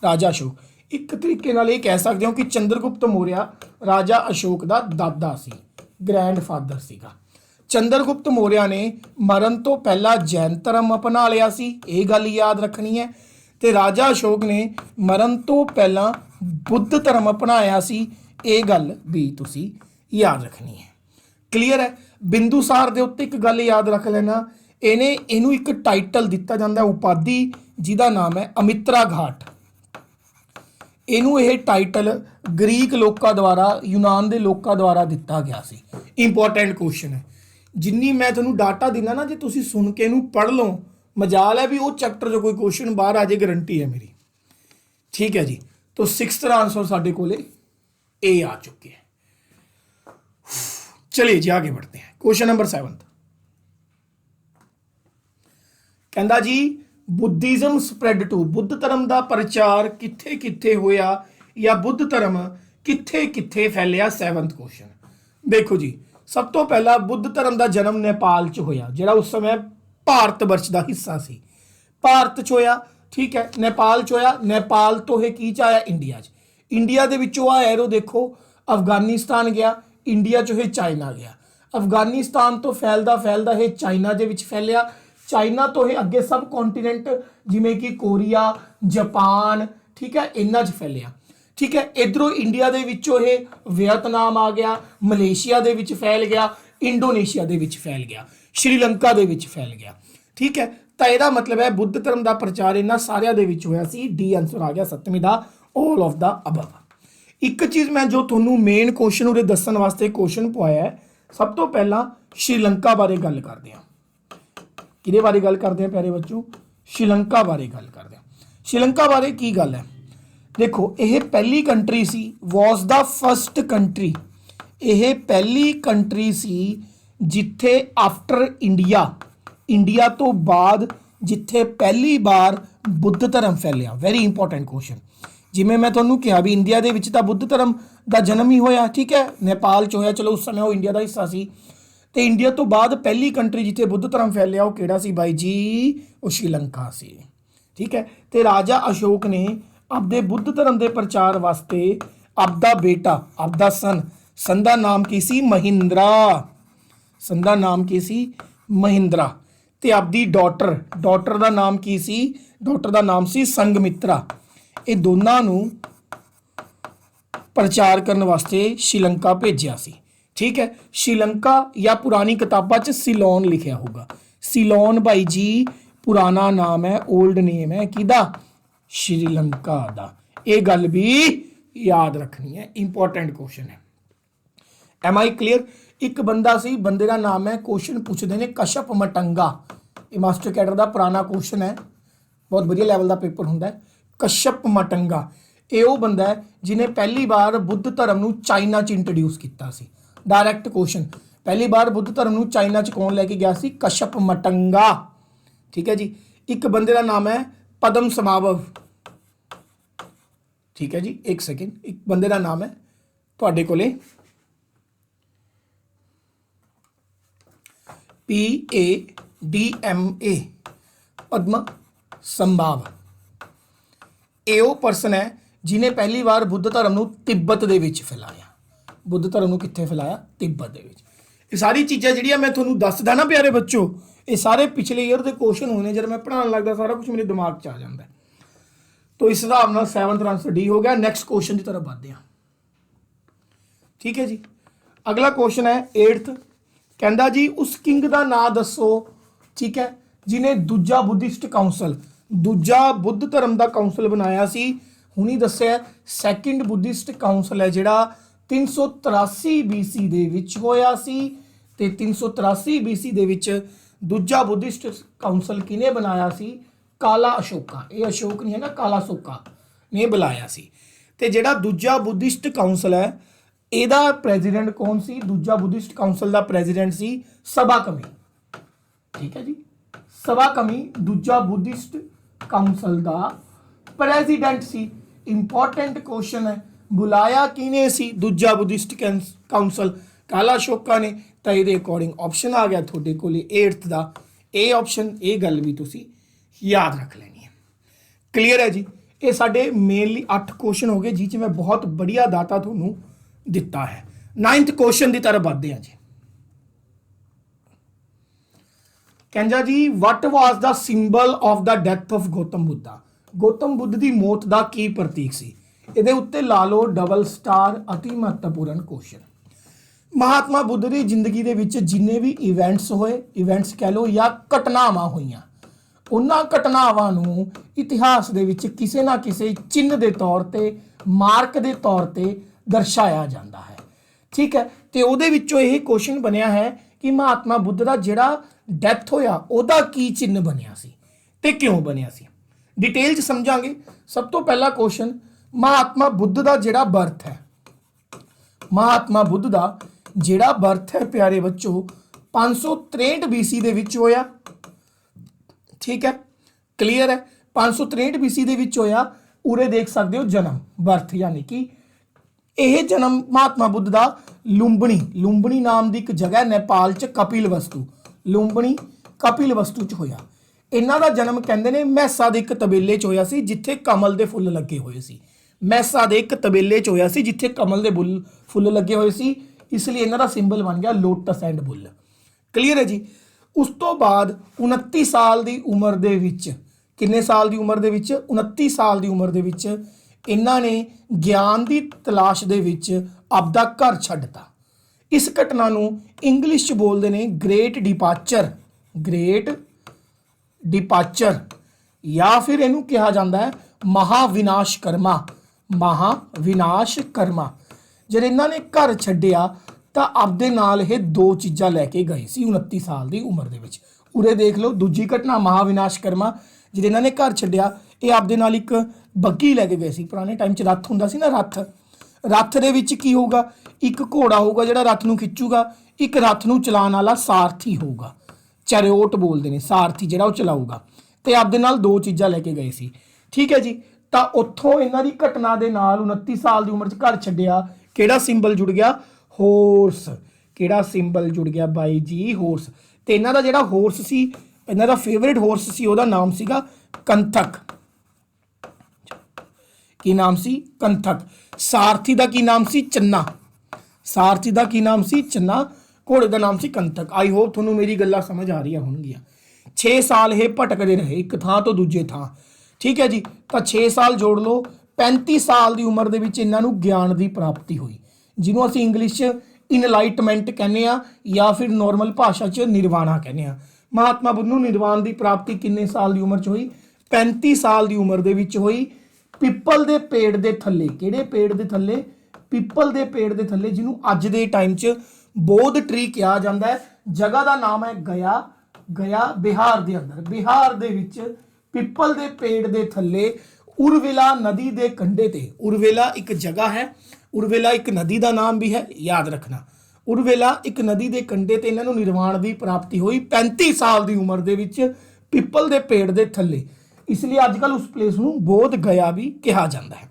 ਰਾਜਾ ਅਸ਼ੋਕ, ਇੱਕ ਤਰੀਕੇ ਨਾਲ ਇਹ ਕਹਿ ਸਕਦੇ ਹੋ ਕਿ ਚੰਦਰਗੁਪਤ ਮੌਰਿਆ ਰਾਜਾ ਅਸ਼ੋਕ ਦਾ ਦਾਦਾ ਸੀ, ਗ੍ਰੈਂਡਫਾਦਰ ਸੀਗਾ। ਚੰਦਰਗੁਪਤ ਮੌਰਿਆ ਨੇ ਮਰਨ ਤੋਂ ਪਹਿਲਾਂ ਜੈਨ ਧਰਮ ਅਪਣਾ ਲਿਆ ਸੀ, ਇਹ ਗੱਲ ਯਾਦ ਰੱਖਣੀ ਹੈ। ਤੇ ਰਾਜਾ ਅਸ਼ੋਕ ਨੇ ਮਰਨ ਤੋਂ ਪਹਿਲਾਂ ਬੁੱਧ ਧਰਮ ਅਪਣਾਇਆ ਸੀ, ਇਹ ਗੱਲ ਵੀ ਤੁਸੀਂ ਯਾਦ ਰੱਖਣੀ ਹੈ। ਕਲੀਅਰ ਹੈ? ਬਿੰਦੂਸਾਰ ਦੇ ਉੱਤੇ ਇੱਕ ਗੱਲ ਯਾਦ ਰੱਖ ਲੈਣਾ, ਇਹਨੂੰ ਇੱਕ ਟਾਈਟਲ ਦਿੱਤਾ ਜਾਂਦਾ, ਉਪਾਧੀ, ਜਿਹਦਾ ਨਾਮ ਹੈ ਅਮਿਤਰਾ ਘਾਟ। ਇਹਨੂੰ ਇਹ ਟਾਈਟਲ ਗ੍ਰੀਕ ਲੋਕਾਂ ਦੁਆਰਾ, ਯੂਨਾਨ ਦੇ ਲੋਕਾਂ ਦੁਆਰਾ ਦਿੱਤਾ ਗਿਆ ਸੀ। ਇੰਪੋਰਟੈਂਟ ਕੁਐਸਚਨ ਹੈ। ਜਿੰਨੀ ਮੈਂ ਤੁਹਾਨੂੰ ਡਾਟਾ ਦਿੰਦਾ ਨਾ, ਜੇ ਤੁਸੀਂ ਸੁਣ ਕੇ ਇਹਨੂੰ ਪੜ੍ਹ ਲਓ, ਮਜਾਲ ਹੈ ਵੀ ਉਹ ਚੈਪਟਰ 'ਚੋਂ ਕੋਈ ਕੁਐਸਚਨ ਬਾਹਰ ਆ ਜਾਏ, ਗਰੰਟੀ ਹੈ ਮੇਰੀ। ਠੀਕ ਹੈ ਜੀ। तो 6th आंसर साढ़े को ए आ चुके हैं। चलिए जी आगे बढ़ते हैं। क्वेश्चन नंबर 7 कहता जी बुद्धिज्म स्प्रेड टू, बुद्ध धर्म का प्रचार किथे किथे होया या बुद्ध धर्म किथे किथे फैलिया। 7th क्वेश्चन देखो जी, सब तो पहला बुद्ध धर्म का जन्म नेपाल च होया, जिहड़ा उस समय भारत वर्ष का हिस्सा सी। भारत च होया, ठीक है, नेपाल च होया। नेपाल तो यह की च आया इंडिया च। इंडिया दे विचों आ एरो देखो अफगानिस्तान गया, इंडिया चो यह चाइना गया। अफगानिस्तान तो फैलदा फैलदा यह चाइना दे विच फैलिया। चाइना तो यह अगे सब कॉन्टीनेंट जिमें कि कोरिया, जापान, ठीक है, इन्हां च फैलिया। ठीक है, इधरों इंडिया दे विचों यह वियतनाम आ गया, मलेशिया दे विच फैल गया, इंडोनेशिया दे विच फैल गया, श्रीलंका दे विच फैल गया। ठीक है, ਤਾਂ ਇਹਦਾ ਮਤਲਬ ਹੈ ਬੁੱਧ ਧਰਮ ਦਾ ਪ੍ਰਚਾਰ ਇਹਨਾਂ ਸਾਰਿਆਂ ਦੇ ਵਿੱਚ ਹੋਇਆ ਸੀ। ਡੀ ਆਨਸਰ ਆ ਗਿਆ 7ਵੀਂ ਦਾ, ਆਲ ਆਫ ਦਾ ਅਬਵ। ਇੱਕ ਚੀਜ਼ ਮੈਂ ਜੋ ਤੁਹਾਨੂੰ ਮੇਨ ਕੁਐਸਚਨ ਉਰੇ ਦੱਸਣ ਵਾਸਤੇ ਕੁਐਸਚਨ ਪਵਾਇਆ ਹੈ, ਸਭ ਤੋਂ ਪਹਿਲਾਂ ਸ਼੍ਰੀਲੰਕਾ ਬਾਰੇ ਗੱਲ ਕਰਦੇ ਹਾਂ। ਕਿਹਦੇ ਬਾਰੇ ਗੱਲ ਕਰਦੇ ਹਾਂ ਪਿਆਰੇ ਬੱਚੋ? ਸ਼੍ਰੀਲੰਕਾ ਬਾਰੇ ਗੱਲ ਕਰਦੇ ਹਾਂ। ਸ਼੍ਰੀਲੰਕਾ ਬਾਰੇ ਕੀ ਗੱਲ ਹੈ? ਦੇਖੋ, ਇਹ ਪਹਿਲੀ ਕੰਟਰੀ ਸੀ, ਵਾਸ ਦਾ ਫਸਟ ਕੰਟਰੀ। ਇਹ ਪਹਿਲੀ ਕੰਟਰੀ ਸੀ ਜਿੱਥੇ ਆਫਟਰ ਇੰਡੀਆ ਤੋਂ ਬਾਅਦ ਜਿੱਥੇ ਪਹਿਲੀ ਵਾਰ ਬੁੱਧ ਧਰਮ ਫੈਲਿਆ। Very important question. ਜਿਵੇਂ ਮੈਂ ਤੁਹਾਨੂੰ ਕਿਹਾ ਵੀ ਇੰਡੀਆ ਦੇ ਵਿੱਚ ਤਾਂ ਬੁੱਧ ਧਰਮ ਦਾ ਜਨਮ ਹੀ ਹੋਇਆ, ਠੀਕ ਹੈ, ਨੇਪਾਲ 'ਚ ਹੋਇਆ, ਚਲੋ ਉਸ ਸਮੇਂ ਉਹ ਇੰਡੀਆ ਦਾ ਹਿੱਸਾ ਸੀ। ਤੇ ਇੰਡੀਆ ਤੋਂ ਬਾਅਦ ਪਹਿਲੀ ਕੰਟਰੀ ਜਿੱਥੇ ਬੁੱਧ ਧਰਮ ਫੈਲਿਆ ਉਹ ਕਿਹੜਾ ਸੀ ਬਾਈ ਜੀ? ਉਹ ਸ਼੍ਰੀਲੰਕਾ ਸੀ, ਠੀਕ ਹੈ। ਤੇ ਰਾਜਾ ਅਸ਼ੋਕ ਨੇ ਆਪਦੇ ਬੁੱਧ ਧਰਮ ਦੇ ਪ੍ਰਚਾਰ ਵਾਸਤੇ ਆਪਦਾ ਬੇਟਾ, ਆਪਦਾ ਸਨ ਦਾ ਨਾਮ ਕੀ ਸੀ? ਮਹਿੰਦਰਾ। ਸਨ ਦਾ ਨਾਮ ਕੀ ਸੀ? ਮਹਿੰਦਰਾ। ਤੇ ਆਪਦੀ ਡਾਟਰ ਦਾ ਨਾਮ ਕੀ ਸੀ? ਡਾਟਰ ਦਾ ਨਾਮ ਸੀ ਸੰਗਮਿਤਰਾ। ਇਹ ਦੋਨਾਂ ਨੂੰ ਪ੍ਰਚਾਰ ਕਰਨ ਵਾਸਤੇ ਸ਼੍ਰੀਲੰਕਾ ਭੇਜਿਆ ਸੀ, ਠੀਕ ਹੈ। ਸ਼੍ਰੀਲੰਕਾ ਜਾਂ ਪੁਰਾਣੀ ਕਿਤਾਬਾਂ 'ਚ ਸਿਲੋਨ ਲਿਖਿਆ ਹੋਊਗਾ। ਸਿਲੋਨ ਬਾਈ ਜੀ ਪੁਰਾਣਾ ਨਾਮ ਹੈ, 올ਡ ਨੇਮ ਹੈ ਕਿਹਦਾ? ਸ਼੍ਰੀਲੰਕਾ ਦਾ। ਇਹ ਗੱਲ ਵੀ ਯਾਦ ਰੱਖਣੀ ਹੈ, ਇੰਪੋਰਟੈਂਟ ਕੁਐਸਚਨ ਹੈ। M I clear? ਇੱਕ ਬੰਦਾ ਸੀ, ਬੰਦੇ ਦਾ ਨਾਮ ਹੈ, ਕੁਐਸਚਨ ਪੁੱਛਦੇ ਨੇ ਕਸ਼ਪ ਮਟੰਗਾ। ਇਹ ਮਾਸਟਰ ਕੈਡਰ ਦਾ ਪੁਰਾਣਾ ਕੁਐਸਚਨ ਹੈ, ਬਹੁਤ ਵਧੀਆ ਲੈਵਲ ਦਾ ਪੇਪਰ ਹੁੰਦਾ ਹੈ। ਕਸ਼ਪ ਮਟੰਗਾ ਇਹ ਉਹ ਬੰਦਾ ਹੈ ਜਿਹਨੇ ਪਹਿਲੀ ਵਾਰ ਬੁੱਧ ਧਰਮ ਨੂੰ ਚਾਈਨਾ 'ਚ ਇੰਟਰੋਡਿਊਸ ਕੀਤਾ ਸੀ। ਡਾਇਰੈਕਟ ਕੁਐਸਚਨ, ਪਹਿਲੀ ਵਾਰ ਬੁੱਧ ਧਰਮ ਨੂੰ ਚਾਈਨਾ 'ਚ ਕੌਣ ਲੈ ਕੇ ਗਿਆ ਸੀ? ਕਸ਼ਪ ਮਟੰਗਾ, ਠੀਕ ਹੈ ਜੀ। ਇੱਕ ਬੰਦੇ ਦਾ ਨਾਮ ਹੈ ਪਦਮ ਸਮਾਵਵ, ਠੀਕ ਹੈ ਜੀ। ਇੱਕ ਸੈਕਿੰਡ, ਇੱਕ ਬੰਦੇ ਦਾ ਨਾਮ ਹੈ ਤੁਹਾਡੇ ਕੋਲੇ PADMA, ਪਦਮ ਸੰਭਾਵ। ਇਹ ਉਹ ਪਰਸਨ ਹੈ ਜਿਹਨੇ ਪਹਿਲੀ ਵਾਰ ਬੁੱਧ ਧਰਮ ਨੂੰ ਤਿੱਬਤ ਦੇ ਵਿੱਚ ਫੈਲਾਇਆ। ਬੁੱਧ ਧਰਮ ਨੂੰ ਕਿੱਥੇ ਫੈਲਾਇਆ? ਤਿੱਬਤ ਦੇ ਵਿੱਚ। ਇਹ ਸਾਰੀ ਚੀਜ਼ਾਂ ਜਿਹੜੀਆਂ ਮੈਂ ਤੁਹਾਨੂੰ ਦੱਸਦਾ ਨਾ ਪਿਆਰੇ ਬੱਚੋ, ਇਹ ਸਾਰੇ ਪਿਛਲੇ ਈਅਰ ਦੇ ਕੁਐਸਚਨ ਹੋਣੇ। ਜਦ ਮੈਂ ਪੜ੍ਹਾਉਣ ਲੱਗਦਾ ਸਾਰਾ ਕੁਝ ਮੇਰੇ ਦਿਮਾਗ 'ਚ ਆ ਜਾਂਦਾ। तो इस हिसाब ਨਾਲ 7th आंसर डी हो गया। नेक्स्ट क्वेश्चन की तरफ बढ़ते हैं, ठीक है जी। अगला क्वेश्चन है 8th, कहता जी उस किंग का नाम दसो, ठीक है, जिन्हें दूजा बुद्धिस्ट काउंसल, दूजा बुद्ध धर्म का काउंसल बनाया सी। हुणी दस्सिया सैकेंड बुद्धिस्ट काउंसल है जिहड़ा 383 BC दे विच होया सी। ते 383 BC दे विच दूजा बुद्धिस्ट काउंसल किने बनाया सी? काला अशोका। ये अशोक नहीं है ना, काला अशोका ने बुलाया सी। ते जिहड़ा दूजा बुद्धिस्ट काउंसल है ਇਹਦਾ ਪ੍ਰੈਜ਼ੀਡੈਂਟ ਕੌਣ ਸੀ? ਦੂਜਾ ਬੁੱਧਿਸਟ ਕਾਉਂਸਲ ਦਾ ਪ੍ਰੈਜ਼ੀਡੈਂਟ ਸੀ ਸਭਾ ਕਮੀ, ਠੀਕ ਹੈ ਜੀ। ਸਭਾ ਕਮੀ ਦੂਜਾ ਬੁੱਧਿਸਟ ਕਾਉਂਸਲ ਦਾ ਪ੍ਰੈਜ਼ੀਡੈਂਟ ਸੀ। ਇੰਪੋਰਟੈਂਟ ਕੁਐਸਚਨ ਹੈ, ਬੁਲਾਇਆ ਕਿਹਨੇ ਸੀ ਦੂਜਾ ਬੁੱਧਿਸਟ ਕਾਉਂਸਲ? ਕਾਲਾ ਅਸ਼ੋਕਾ ਨੇ। ਤਾਂ ਇਹਦੇ ਅਕੋਰਡਿੰਗ ਆਪਸ਼ਨ ਆ ਗਿਆ ਤੁਹਾਡੇ ਕੋਲੇ 8th ਦਾ ਇਹ ਆਪਸ਼ਨ। ਇਹ ਗੱਲ ਵੀ ਤੁਸੀਂ ਯਾਦ ਰੱਖ ਲੈਣੀ ਹੈ। ਕਲੀਅਰ ਹੈ ਜੀ। ਇਹ ਸਾਡੇ ਮੇਨਲੀ 8 ਕੁਐਸਚਨ ਹੋ ਗਏ ਜਿਹ 'ਚ ਮੈਂ ਬਹੁਤ बढ़िया डाटा ਤੁਹਾਨੂੰ ਦਿੱਤਾ ਹੈ। 9th क्वेश्चन की तरफ बढ़ते हैं जी। कहता जी what was the symbol of the death of Gautam Buddha? Gautam Buddha की मौत का की प्रतीक सी? ਇਹਦੇ ਉੱਤੇ ਲਾ ਲਓ ਡਬਲ ਸਟਾਰ। अति महत्वपूर्ण क्वेश्चन। महात्मा बुद्ध की जिंदगी ਦੇ ਵਿੱਚ ਜਿੰਨੇ ਵੀ ਇਵੈਂਟਸ ਹੋਏ, ਇਵੈਂਟਸ ਕਹਿ ਲਓ ਜਾਂ ਘਟਨਾਵਾਂ ਹੋਈਆਂ, ਉਹਨਾਂ ਘਟਨਾਵਾਂ ਨੂੰ ਇਤਿਹਾਸ ਦੇ ਵਿੱਚ ਕਿਸੇ ਨਾ ਕਿਸੇ ਚਿੰਨ੍ਹ ਦੇ ਤੌਰ ਤੇ, ਮਾਰਕ ਦੇ ਤੌਰ ਤੇ ਦਰਸਾਇਆ ਜਾਂਦਾ ਹੈ, ਠੀਕ ਹੈ। ਤੇ ਉਹਦੇ ਵਿੱਚੋਂ ਇਹ ਕੁਐਸਚਨ ਬਣਿਆ ਹੈ ਕਿ ਮਹਾਤਮਾ ਬੁੱਧ ਦਾ ਜਿਹੜਾ ਡੈਥ ਹੋਇਆ ਉਹਦਾ ਕੀ ਚਿੰਨ੍ਹ ਬਣਿਆ ਸੀ ਤੇ ਕਿਉਂ ਬਣਿਆ ਸੀ? ਡਿਟੇਲ 'ਚ ਸਮਝਾਂਗੇ। ਸਭ ਤੋਂ ਪਹਿਲਾ ਕੁਐਸਚਨ, ਮਹਾਤਮਾ ਬੁੱਧ ਦਾ ਜਿਹੜਾ ਬਰਥ ਹੈ, ਮਹਾਤਮਾ ਬੁੱਧ ਦਾ ਜਿਹੜਾ ਬਰਥ ਹੈ ਪਿਆਰੇ ਬੱਚੋ 563 BC ਦੇ ਵਿੱਚ ਹੋਇਆ, ਠੀਕ ਹੈ। ਕਲੀਅਰ ਹੈ? 563 BC ਦੇ ਵਿੱਚ ਹੋਇਆ। ਉਰੇ ਦੇਖ ਸਕਦੇ ਹੋ ਜਨਮ, ਬਰਥ, ਯਾਨੀ ਕਿ ਇਹ ਜਨਮ ਮਹਾਤਮਾ ਬੁੱਧ ਦਾ ਲੁੰਬਣੀ ਨਾਮ ਦੀ ਇੱਕ ਜਗ੍ਹਾ ਨੇਪਾਲ 'ਚ ਕਪਿਲਵਸਤੂ, ਲੁੰਬਣੀ ਕਪਿਲਵਸਤੂ 'ਚ ਹੋਇਆ। ਇਹਨਾਂ ਦਾ ਜਨਮ ਕਹਿੰਦੇ ਨੇ ਮੈਸਾ ਦੇ ਇੱਕ ਤਬੇਲੇ 'ਚ ਹੋਇਆ ਸੀ ਜਿੱਥੇ ਕਮਲ ਦੇ ਫੁੱਲ ਲੱਗੇ ਹੋਏ ਸੀ। ਮੈਸਾ ਦੇ ਇੱਕ ਤਬੇਲੇ 'ਚ ਹੋਇਆ ਸੀ ਜਿੱਥੇ ਕਮਲ ਦੇ ਫੁੱਲ ਲੱਗੇ ਹੋਏ ਸੀ, ਇਸ ਲਈ ਇਹਨਾਂ ਦਾ ਸਿੰਬਲ ਬਣ ਗਿਆ ਲੋਟਸ ਐਂਡ ਬੁੱਲ। ਕਲੀਅਰ ਹੈ ਜੀ। ਉਸ ਤੋਂ ਬਾਅਦ 29 ਸਾਲ ਦੀ ਉਮਰ ਦੇ ਵਿੱਚ, ਕਿੰਨੇ ਸਾਲ ਦੀ ਉਮਰ ਦੇ ਵਿੱਚ? 29 ਸਾਲ ਦੀ ਉਮਰ ਦੇ ਵਿੱਚ ਇਹਨਾਂ ਨੇ ਗਿਆਨ ਦੀ ਤਲਾਸ਼ ਦੇ ਵਿੱਚ ਆਪਦਾ ਘਰ ਛੱਡਤਾ। ਇਸ ਘਟਨਾ ਨੂੰ ਇੰਗਲਿਸ਼ 'ਚ ਬੋਲਦੇ ਨੇ ਗ੍ਰੇਟ ਡਿਪਾਰਚਰ। ਗ੍ਰੇਟ डिपाचर या फिर इनू कहा जाता है महाविनाशकर्मा। महाविनाशकर्मा जब इन्होंने घर छड्डिया तो आपदे नाल ये दो चीज़ां लैके गए सी 29 साल की उम्र दे विच। उरे देख लो दूजी घटना महाविनाशकर्मा जब इन्होंने घर छड्डिया ये आपदे नाल एक बग्घी लैके गए सी। पुराने टाइम च रथ हुंदा सी ना, रथ दे विच की होगा, एक घोड़ा होगा जिहड़ा रथ नूं खिच्चूगा, एक रथ नूं चलाउण वाला सारथी होगा, चैरियोट बोलते हैं, सारथी जिहड़ा वो चलाऊगा। तो आपदे नाल दो चीज़ां लैके गए सी, ठीक है जी। तो उत्थों इन्हां दी घटना दे नाल 29 साल की उम्र च घर छड्डिया, किहड़ा सिंबल जुड़ गया? होर्स। किहड़ा सिंबल जुड़ गया बाई जी? होर्स। तो इन्हां दा जिहड़ा होर्स सी, इन्हां दा फेवरेट होर्स सी, उहदा नाम सीगा कंथक। की नाम सी? कंथक। सारथी दा की नाम सी? चन्ना। सारथी दा की नाम सी? चन्ना। घोड़े का नाम सी कंथक। आई होप थोनू मेरी गल्लां समझ आ रही होणगियां। 6 साल ये भटकते रहे एक थां तो दूजे थां, ठीक है जी। तो 6 साल जोड़ लो, 35 साल की उम्र दे विच इन्हां नूं ज्ञान की प्राप्ति हुई, जिन्हों असीं इंग्लिश इनलाइटमेंट कहने आ या फिर नॉर्मल भाषा च निर्वाणा कहने आ। महात्मा बुद्ध नूं निर्वाण की प्राप्ति किन्ने साल की उम्र च हुई? 35 साल की उम्र दे विच हुई। पिपल दे पेड़ दे थल्ले, किहड़े पेड़ दे थल्ले? पिपल दे पेड़ दे थल्ले, जिन्हों अज दे टाइम च बोध ट्री कहा जाता है। जगह का नाम है गया। गया बिहार दे अंदर, बिहार दे विच पिपल दे पेड़ दे थल्ले उर्विला नदी दे कंढे ते। उर्विला एक जगह है, उर्विला एक नदी का नाम भी है, याद रखना। उर्विला एक नदी के कंढे ते इन्हां नूं निर्वाण की प्राप्ति हुई 35 साल की उम्र दे विच पिपल दे पेड़ दे थल्ले, इसलिए अजकल उस प्लेस नूं बोध गया भी कहा जाता है।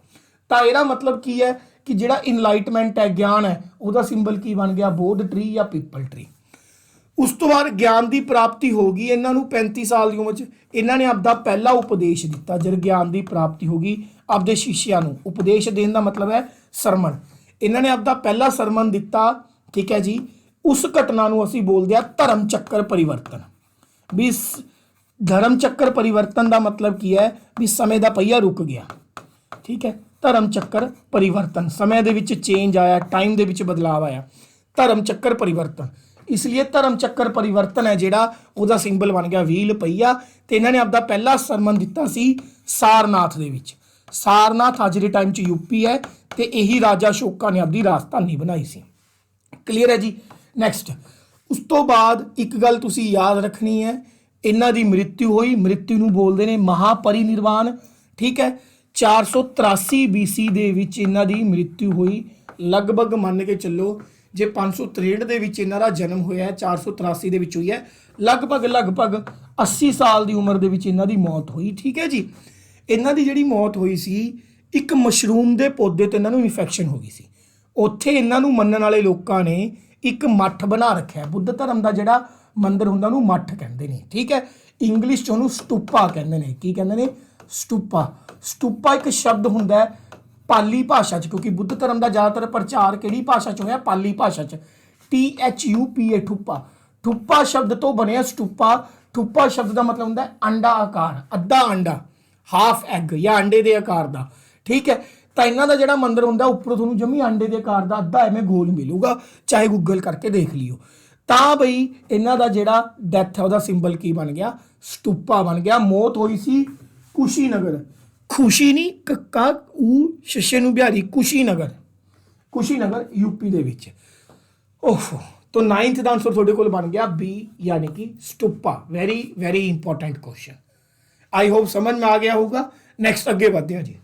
तो यह मतलब की है कि जिहड़ा इनलाइटमेंट है, ज्ञान है, उसका सिंबल की बन गया? बोध ट्री या पिपल ट्री। उस तो बाद ज्ञान की प्राप्ति होगी इन्हों 35 साल की उम्र इन्होंने आपका पहला उपदेश दिता। जब ज्ञान की प्राप्ति होगी आपके शिष्यां नूं, उपदेश देने का मतलब है सरमन, इन्होंने आपका पहला सरमन दिता, ठीक है जी। उस घटना नूं असीं बोलते हैं धर्म चक्कर परिवर्तन। भी धर्म चक्कर परिवर्तन का मतलब की है? भी समय का पहिया रुक गया, ठीक है। धर्म चक्कर परिवर्तन, समय दे विच चेंज आया, टाइम दे विच बदलाव आया, धर्म चक्कर परिवर्तन। इसलिए धर्म चक्कर परिवर्तन है जिहड़ा उहदा सिंबल बन गया व्हील पहिया। तो इन्होंने आपका पहला सरमन दिता सी सारनाथ दे विच। सारनाथ अज के टाइम च यूपी है, तो यही राजा अशोका ने आपकी राजधानी बनाई सी। क्लीयर है जी। नैक्सट उस तो बाद एक गल तुसीं याद रखनी है, इन्हां दी मृत्यु हुई, मृत्यु नूं बोलदे ने महापरिनिर्वाण, ठीक है। 483 BC दे विच इन्हां दी मृत्यु हुई। लगभग मन के चलो जे 563 दे विच इन्हां दा जन्म होया है, 483 दे विच हुई है, लगभग 80 साल की उम्र दे विच इन्हां दी मौत हुई, ठीक है जी। इन्हां दी जिहड़ी मौत हुई सी, एक मशरूम के पौधे तो इन्हां नूं इन्फैक्शन हो गई सी। उत्थे इन्हां नूं मनण वाले लोकां ने एक मठ बना रखा है। बुद्ध धर्म का जिहड़ा मंदिर हुंदा उहनूं मठ कहंदे ने, ठीक है। इंग्लिश च उहनूं स्टूपा कहंदे ने। की कहंदे ने? स्टूपा। स्टूपा एक शब्द हुंदा है पाली भाषा च, क्योंकि बुद्ध धर्म का ज़्यादातर प्रचार किहड़ी भाषा च होया? पाली भाषा च। THUPA ठुप्पा। ठुप्पा शब्द तो बनिया स्टूपा। ठुप्पा शब्द का मतलब होंदा है अंडा आकार, अद्धा अंडा, हाफ एग या अंडे के आकार का, ठीक है। तो इन्हों का जो मंदिर होंगे उपरों थोड़ा जमी अंडे के आकार का अद्धा एवं गोल मिलूगा, चाहे गूगल करके देख लियो। तो बई इन्हों का जोड़ा डैथ है वह सिंबल की बन गया? स्टूपा बन गया। मौत हुई सी कुशीनगर, खुशी नहीं कक्का ऊ शशे नूं बिहारी, कुशीनगर, कुशीनगर यूपी दे विच। ओहो, तो 9th का आंसर थोड़े को बन गया B यानी कि stupa. Very important question. I hope समझ में आ गया होगा। नैक्सट अगे बढ़ते हैं जी।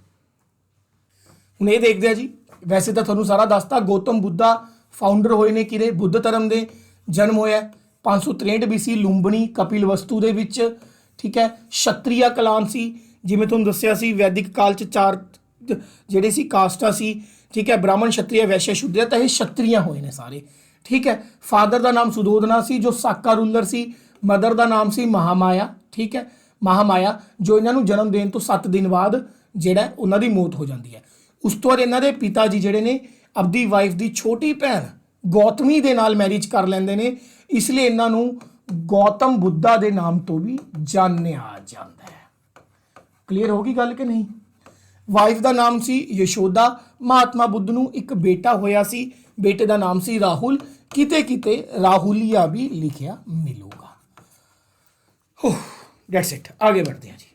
ਹੁਣ ਇਹ ਦੇਖਦੇ ਆ ਜੀ, वैसे तो ਤੁਹਾਨੂੰ सारा दसता गौतम बुद्धा फाउंडर होए ने किरे बुद्ध धर्म के जन्म होया 563 BC लुंबनी कपिलवस्तु दे विच, ठीक है। क्षत्रिय कलान सी, जिवें तुहानूं दस्सिया सी वैदिक काल च 4 जिहड़े सी कास्टा सी, ठीक है, ब्राह्मण क्षत्रिय वैश्य शूद्र, तो ये क्षत्रिय होए ने सारे, ठीक है। फादर का नाम सुदोधना सी जो साका रूलर सी, मदर का नाम सी महामाया, ठीक है, महामाया, जो इन्हों जन्म देने तो 7 दिन बाद जिहड़ा उन्हां दी मौत हो जाती है। उस तो बाद इन्हां दे पिता जी जिहड़े ने अपनी वाइफ की छोटी भैन गौतमी दे नाल मैरिज कर लैंदे ने, इसलिए इन्हां नूं गौतम बुद्धा के नाम तो भी जानिया जाता है। क्लीयर होगी गल कि नहीं? वाइफ का नाम सी यशोदा। महात्मा बुद्ध नूं एक बेटा होया सी, बेटे का नाम सी राहुल, किते किते राहुलिया भी लिखिया मिलूगा। That's it. आगे बढ़ते हैं जी।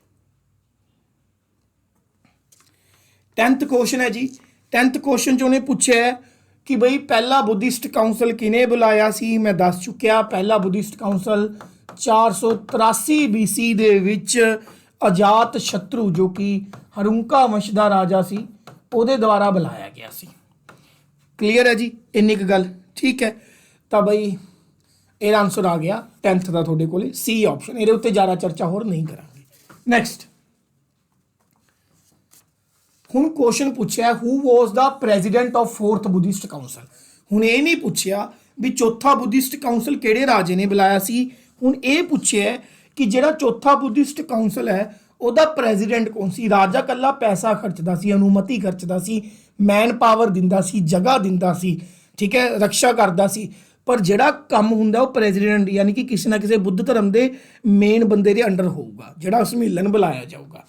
10th क्वेश्चन है जी। 10th क्वेश्चन जो उन्हें पूछा है कि बई पहला बुद्धिस्ट काउंसल किने बुलाया सी, मैं दस चुकिया। पहला बुद्धिस्ट काउंसल 483 BC ਦੇ ਵਿੱਚ ਅਜਾਤ ਸ਼ਤਰੂ जो कि हरुंका वंश ਦਾ राजा सी ਉਹਦੇ ਦੁਆਰਾ ਬੁਲਾਇਆ ਗਿਆ ਸੀ। क्लीयर है जी, ਇੰਨੀ ਕੁ ਗੱਲ ठीक है। ਤਾਂ ਬਈ ਇਹਦਾ ਆਨਸਰ ਆ ਗਿਆ 10th ਦਾ ਤੁਹਾਡੇ ਕੋਲੇ C ਆਪਸ਼ਨ। ਇਹਦੇ ਉੱਤੇ ਜ਼ਿਆਦਾ ਚਰਚਾ ਹੋਰ ਨਹੀਂ ਕਰਾਂਗੇ। ਨੈਕਸਟ ਹੁਣ क्वेश्चन पूछा who was the president of 4th Buddhist council. ਹੁਣ ਇਹ ਨਹੀਂ ਪੁੱਛਿਆ ਵੀ ਚੌਥਾ ਬੁੱਧਿਸਟ ਕਾਉਂਸਲ ਕਿਹੜੇ ਰਾਜੇ ਨੇ ਬੁਲਾਇਆ ਸੀ। ਹੁਣ ਇਹ ਪੁੱਛਿਆ ਕਿ ਜਿਹੜਾ ਚੌਥਾ ਬੁੱਧਿਸਟ ਕਾਉਂਸਲ ਹੈ ਉਹਦਾ ਪ੍ਰੈਜ਼ੀਡੈਂਟ ਕੌਣ ਸੀ। ਰਾਜਾ ਕੱਲਾ ਪੈਸਾ ਖਰਚਦਾ ਸੀ, ਅਨੁਮਤੀ ਖਰਚਦਾ ਸੀ, ਮੈਨ ਪਾਵਰ ਦਿੰਦਾ ਸੀ, ਜਗ੍ਹਾ ਦਿੰਦਾ ਸੀ, ਠੀਕ ਹੈ, ਰਕਸ਼ਾ ਕਰਦਾ ਸੀ, ਪਰ ਜਿਹੜਾ ਕੰਮ ਹੁੰਦਾ ਉਹ ਪ੍ਰੈਜ਼ੀਡੈਂਟ ਯਾਨੀ ਕਿ ਕਿਸੇ ਨਾ ਕਿਸੇ ਬੁੱਧ ਧਰਮ ਦੇ ਮੇਨ ਬੰਦੇ ਦੇ ਅੰਡਰ ਹੋਊਗਾ, ਜਿਹੜਾ ਸੰਮੇਲਨ ਬੁਲਾਇਆ ਜਾਊਗਾ।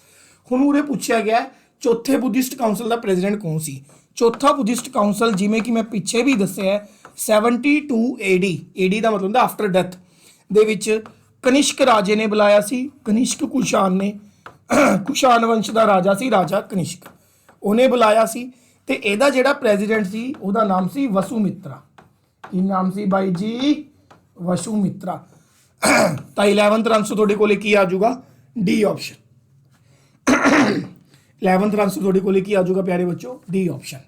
ਹੁਣ ਉਰੇ ਪੁੱਛਿਆ ਗਿਆ ਚੌਥੇ ਬੁੱਧਿਸਟ ਕਾਉਂਸਲ ਦਾ ਪ੍ਰੈਜ਼ੀਡੈਂਟ ਕੌਣ ਸੀ। ਚੌਥਾ ਬੁੱਧਿਸਟ ਕਾਉਂਸਲ ਜਿਵੇਂ ਕਿ ਮੈਂ ਪਿੱਛੇ ਵੀ ਦੱਸਿਆ 72 AD ਦਾ ਮਤਲਬ ਹੁੰਦਾ ਆਫਟਰ ਡੈਥ ਦੇ ਵਿੱਚ ਕਨਿਸ਼ਕ ਰਾਜੇ ਨੇ ਬੁਲਾਇਆ ਸੀ। ਕਨਿਸ਼ਕ ਕੁਸ਼ਾਨ ਨੇ, ਕੁਸ਼ਾਨ ਵੰਸ਼ ਦਾ ਰਾਜਾ ਸੀ, ਰਾਜਾ ਕਨਿਸ਼ਕ, ਉਹਨੇ ਬੁਲਾਇਆ ਸੀ। ਤੇ ਇਹਦਾ ਜਿਹੜਾ ਪ੍ਰੈਜ਼ੀਡੈਂਟ ਸੀ ਉਹਦਾ ਨਾਮ ਸੀ ਵਸੂਮਿਤਰਾ। ਕੀ ਨਾਮ ਸੀ ਬਾਈ ਜੀ? ਵਸੂਮਿਤਰਾ। ਤਾਂ 11th ਆਨਸਰ ਤੁਹਾਡੇ ਕੋਲੇ ਕੀ ਆ ਜਾਊਗਾ? D option. 11th ਆਨਸਰ ਤੁਹਾਡੇ ਕੋਲੇ ਕੀ ਆ ਜਾਊਗਾ ਪਿਆਰੇ ਬੱਚੋ? D option.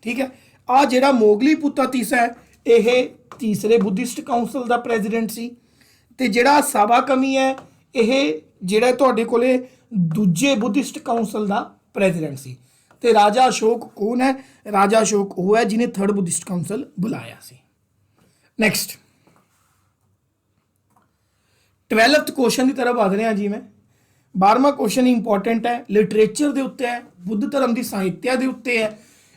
ਠੀਕ ਹੈ। ਆ ਜਿਹੜਾ ਮੋਗਲੀ ਪੁੱਤਾਤੀਸਾ ਹੈ ਇਹ ਤੀਸਰੇ ਬੁੱਧਿਸਟ ਕਾਉਂਸਲ ਦਾ ਪ੍ਰੈਜ਼ੀਡੈਂਟ ਸੀ। ਤੇ ਜਿਹੜਾ ਸਾਬਾ ਕਮੀ ਹੈ ਇਹ ਜਿਹੜਾ ਤੁਹਾਡੇ ਕੋਲੇ ਦੂਜੇ ਬੁੱਧਿਸਟ ਕਾਉਂਸਲ ਦਾ ਪ੍ਰੈਜ਼ੀਡੈਂਟ ਸੀ। ਤੇ ਰਾਜਾ ਅਸ਼ੋਕ ਕੌਣ ਹੈ? ਰਾਜਾ ਅਸ਼ੋਕ ਉਹ ਹੈ ਜਿਹਨੇ 3rd ਬੁੱਧਿਸਟ ਕਾਉਂਸਲ ਬੁਲਾਇਆ ਸੀ। ਨੈਕਸਟ 12th क्वेश्चन की तरफ बढ़ रहे हैं जी। मैं 12वां क्वेश्चन इंपॉर्टेंट है, लिटरेचर के उत्ते है, बुद्ध धर्म की साहित्य के उत्ते है।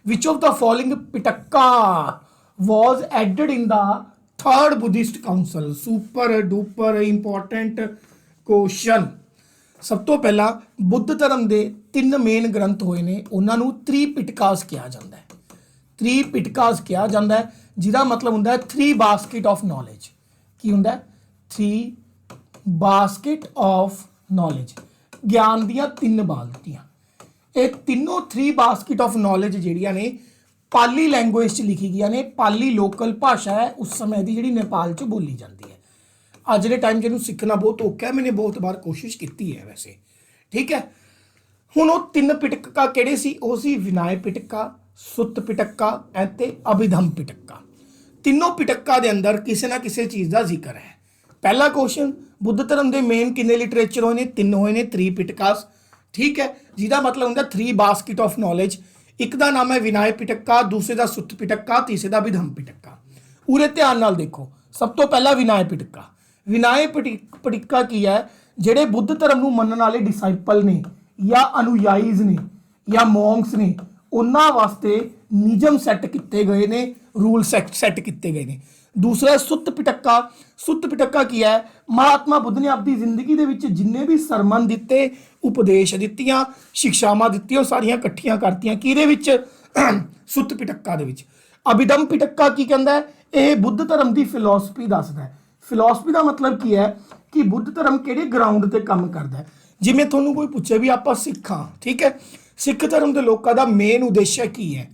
Which of the following Pitaka was added in the 3rd Buddhist council. Super duper important question. सब तो पहला बुद्ध धर्म के 3 मेन ग्रंथ होए ने, उन्होंने त्रिपिटकास कहा जाता है। त्रिपिटकास कहा जाता है जिसका मतलब होंदा है 3 बास्केट ऑफ नॉलेज। की होंदा है? 3 बास्केट ऑफ नॉलेज, ज्ञान दियां 3 बाल्टियां। ये तीनों 3 बास्केट ऑफ नॉलेज जिहड़ियां ने पाली लैंगुएज च लिखी गई ने। पाली लोकल भाषा है उस समय की जिहड़ी नेपाल च बोली जाती है। अज के टाइम जिन्होंने सीखना बहुत औखा है, मैंने बहुत बार कोशिश की है वैसे। ठीक है। हुण वो 3 पिटका किहड़े सी? वो सी विनय पिटका, सुत्त पिटका ते अभिधम पिटका। तीनों पिटका के अंदर किसी ना किसी चीज़ का जिक्र है। पहला क्वेश्चन बुद्ध धर्म के मेन किन्ने लिटरेचर होए ने? 3 होए ने, 3 पिटकास। ठीक है, जिसका मतलब होंदा 3 बास्केट ऑफ नॉलेज। एक का नाम है विनय पिटका, दूसरे का सुत्त पिटका, तीसरे का विधम पिटका। उरे ध्यान नाल देखो। सब तो पहला विनय पिटका। विनय पिटका की है? जिहड़े बुद्ध धर्म नूं मनण वाले डिसाइपल ने या अनुयायीज ने या मॉन्क्स ने, उन्हां वास्ते नियम सैट किए गए ने, रूल सैट किए गए ने। दूसरा सुत्त पिटका। सुत्त पिटका की है? महात्मा बुद्ध ने अपनी जिंदगी दे विच जिन्ने भी सरमन दिते, उपदेश दित्तियां, शिक्षावां दित्तियां, सारियां इकट्ठियां करतियां किहदे विच? सुत्त पिटका दे विच। अभिधम पिटका की कहंदा है? यह बुद्ध धर्म की फिलोसफी दसदा है। फिलोसफी का मतलब की है कि बुद्ध धर्म किहड़े ग्राउंड ते काम करदा है। जिवें तुहानूं कोई पुछे भी आपां सिख हां, ठीक है, सिख धर्म के लोगों का मेन उद्देश्य की है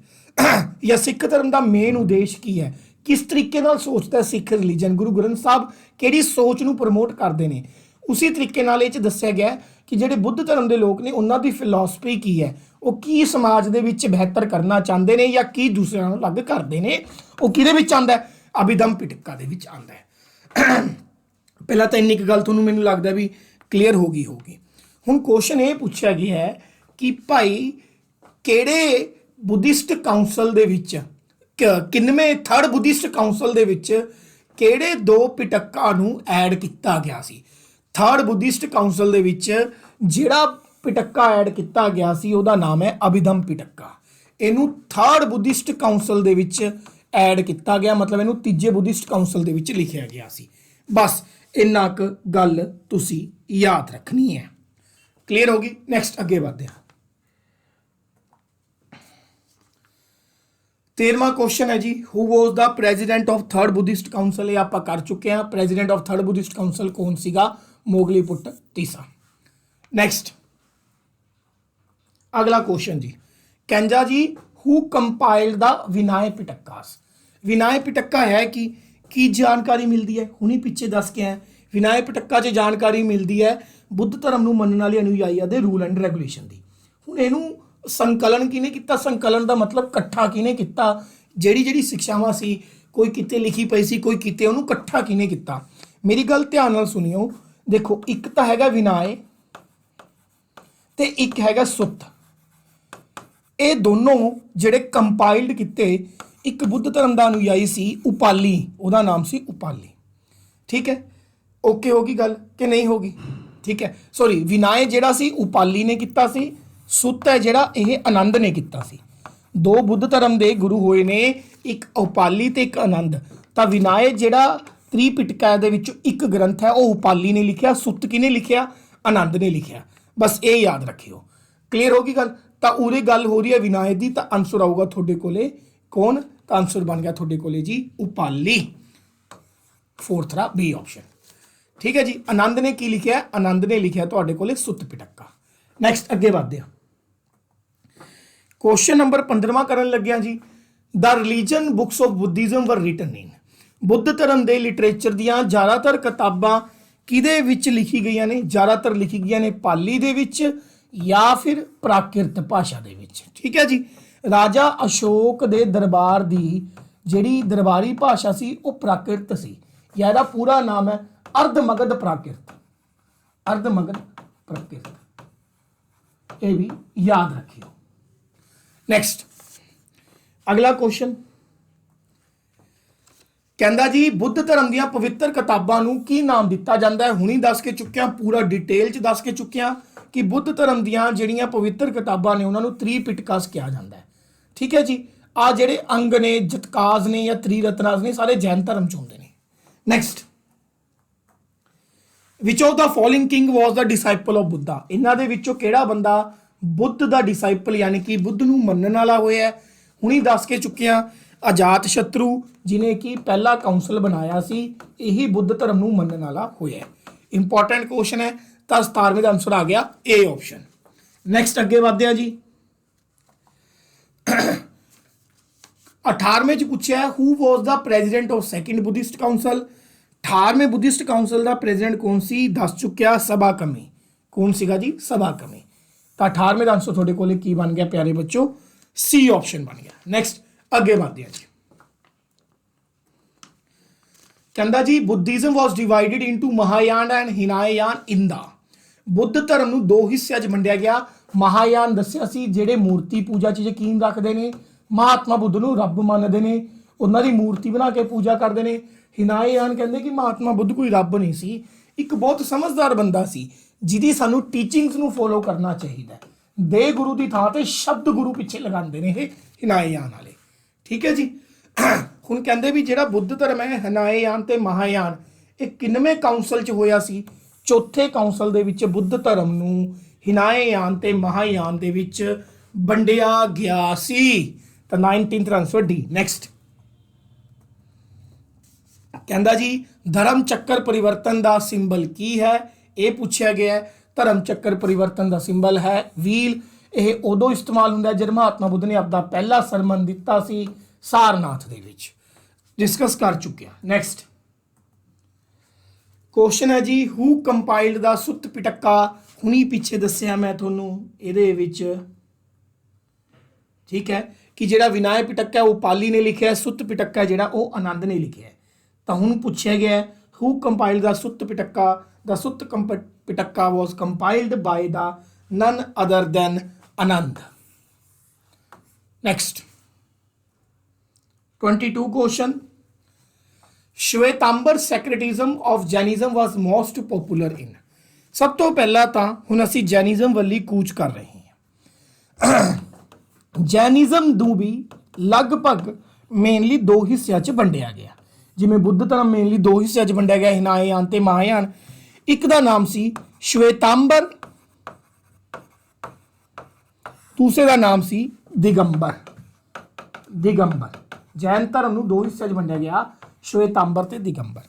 या सिख धर्म का मेन उद्देश्य की है, किस तरीके नाल सोचता है सिख रिलीजन, गुरु ग्रंथ साहब किहड़ी सोच नूं प्रमोट करते हैं, उसी तरीके नाल इह दस्सिया गया कि जिहड़े बुद्ध धर्म के लोग ने उन्हां दी फिलोसफी की है, वो की समाज दे विच बेहतर करना चाहते हैं या की दूसरे नालों अलग करते हैं, वो किहदे विच आंदा है? अभिधम पिटका दे विच आंदा है। पहला तो इन्नी गल तुहानूं मैनूं लगदा भी क्लीयर होगी। हुण क्वेश्चन ये पूछा गया है कि भाई किहड़े बुद्धिस्ट काउंसल दे विच किन्नवें 3rd बुद्धिस्ट काउंसल दे विच किहड़े 2 पिटका नूं ऐड किया गया सी। 3rd बुद्धिस्ट काउंसल दे विच जिहड़ा पिटका ऐड किया गया सी उहदा नाम है अभिधम पिटका। इहनूं 3rd बुद्धिस्ट काउंसल दे विच ऐड किया गया, मतलब इहनूं 3जे बुद्धिस्ट काउंसल दे विच लिखिया गया सी। बस इन्ना क गल तुसी याद रखनी है। क्लीयर होगी? नैक्सट अगे बढ़ते हैं। 13वां क्वेश्चन है जी, who was the president of 3rd Buddhist council. ये आप कर चुके हैं। President of 3rd Buddhist council कौन सीगा? मोगली पुट तीसा। नेक्स्ट अगला क्वेश्चन जी, कहंदा जी who compiled the Vinaya Pitakas. Vinaya Pitaka है कि जानकारी मिलती है हुणी पिछे दस के हैं। विनय पिटका च जानकारी मिलती है बुद्ध धर्म नूं मनण वाले अनुयायियों के रूल एंड रेगूलेशन की। हुण इहनूं संकलन किने किता, संकलन का मतलब कट्ठा किने किता, जिहड़ी जिहड़ी शिक्षावां सी कोई किते लिखी पई सी कोई किते, उहनूं कट्ठा किने किता। मेरी गल ध्यान नाल सुनियो, देखो एक तो हैगा विनय ते एक हैगा सुत्त। ये दोनों जिहड़े कंपाइल्ड किते, एक बुद्ध धर्म का अनुयायी सी उपाली, उहदा नाम सी उपाली। ठीक है, ओके होगी गल कि नहीं होगी? ठीक है, सॉरी विनय जिहड़ा सी उपाली ने किता सी, सुत्त है जिहड़ा यह आनंद ने किता सी। दो बुद्ध धर्म के गुरु होए ने, एक उपाली ते एक आनंद। तो विनय जिहड़ा त्रिपिटका दे विच एक ग्रंथ है, वह उपाली ने लिखिया, सुत्त किने लिखिया? आनंद ने लिखिया। बस ये याद रखियो। क्लीयर होगी गल? तो उरे गल हो रही है विनय की, तो आंसर आऊगा थोड़े कोले कौन? तो आंसर बन गया थोड़े कोले जी उपाली। फोर्थ रा बी ऑप्शन। ठीक है जी। आनंद ने की लिखिया? आनंद ने लिखिया थोड़े कोले सुत्त पिटका। नैक्सट अगे बढ़ते हैं, क्वेश्चन नंबर 15वां करन लग्या जी। The religion books of Buddhism were written in. Buddha धर्म के लिटरेचर दियां ज़्यादातर किताबां किहदे विच लिखी गई ने? ज़्यादातर लिखी गई ने पाली दे विच या फिर प्राकृत भाषा दे विच। ठीक है जी। राजा अशोक दे दरबार की जिहड़ी दरबारी भाषा सी वो प्राकृत सी, या इहदा पूरा नाम है अर्धमगध प्राकृत। अर्धमगध प्राकृत, ये भी याद रखियो। नैक्सट अगला क्वेश्चन कहंदा जी बुद्ध धर्म दी पवित्र किताबां नूं की नाम दिता जाता है? हुणी दस के चुक्या, पूरा डिटेल च दस के चुक्या कि बुद्ध धर्म दी जिहड़ियां पवित्र किताबां ने उन्होंने त्रिपिटकास कहा जाता है। ठीक है जी। आ जिहड़े अंग ने, जतकाज ने या त्रिरत्नाज ने, सारे जैन धर्म च होंदे ने। Next which of the following king was the disciple of Buddha. इन्हां दे विचों किहड़ा बंदा बुद्ध दा डिसाइपल यानी कि बुद्ध नूं मनण वाला होया? हुणी दस के चुक्या अजात शत्रु, जिन्हें कि पहला काउंसल बनाया सी, यही बुद्ध धर्म नूं मनण वाला होया। इंपॉर्टेंट क्वेश्चन है, तो 17वें का आंसर आ गया ए ऑप्शन। नैक्सट अगे बढ़ते हैं जी। 18वें च पूछा who was the president of second Buddhist council. 18वें बुद्धिस्ट काउंसल का प्रेजिडेंट कौन सी? दस चुक्या सभा कमी। कौन सीगा जी? सभा कमी। तो 18वें का आंसर थोड़े कोले की बन गया प्यारे बच्चों? सी ऑप्शन बन गया। नैक्सट अगे बढ़ते हैं जी। कहंदा जी Buddhism was divided into Mahayana and Hinayana in the. Buddha धर्म नूं दो हिस्सों च वंडिया गया। महायान दस्सिया सी जिहड़े मूर्ति पूजा च यकीन रखते हैं, महात्मा बुद्ध नूं रब मनते हैं, उन्हां दी मूर्ति बना के पूजा करते हैं। हिनायान कहंदे कि महात्मा बुद्ध कोई रब नहीं सी, एक बहुत समझदार बंदा सी जिहदी सानू टीचिंग्स नूं फॉलो करना चाहिए। दे गुरु की थां ते शब्द गुरु पिछे लगाते हैं ये हिनायान वाले। ठीक है जी। हुण कहंदे भी जिहड़ा बुद्ध धर्म है हिनायान ते महायान ये किनवें काउंसल च होया सी? चौथे काउंसल दे विच बुद्ध धर्म नूं हिनायान ते महायान दे विच वंडिया गया सी। तो 19th आंसर डी। नैक्सट कहंदा जी धर्म चक्कर परिवर्तन का सिंबल की है? ये पूछा गया है। धर्म चक्कर परिवर्तन का सिंबल है व्हील। यह उदों इस्तेमाल होंदा जब महात्मा बुद्ध ने अपना पहला सरमन दिता सी सारनाथ दे विच। डिस्कस कर चुके। नैक्सट क्वेश्चन है जी who compiled the Sutta Pitaka. हुणी पीछे दस्सिया मैं थोनू इहदे विच। ठीक है कि जिहड़ा विनय पिटका है वो पाली ने लिखा है, सुत्त पिटका जिहड़ा वो आनंद ने लिखा है। तो हुण पूछा गया है who compiled the Sutta Pitaka. The Sutta Pitaka was compiled by the none other than Ananda. Next 22 question Shvetambara सैक्रेटिज्म of Jainism was most popular in. सब तो पहला तो हुण असीं जैनिज्म वाली कूच कर रहे हैं। जैनिज्म नूं भी लगभग मेनली दो हिस्सों च वंडिया गया। जिमें बुद्ध धर्म मेनली दो हिस्सों च वंडिया गया हिनायान ते महायान। एक का नाम सी श्वेतांबर, दूसरे का नाम सी दिगंबर। दिगंबर जैन धर्म नूं दो हिस्सों च वंडिया गया श्वेतांबर ते दिगंबर।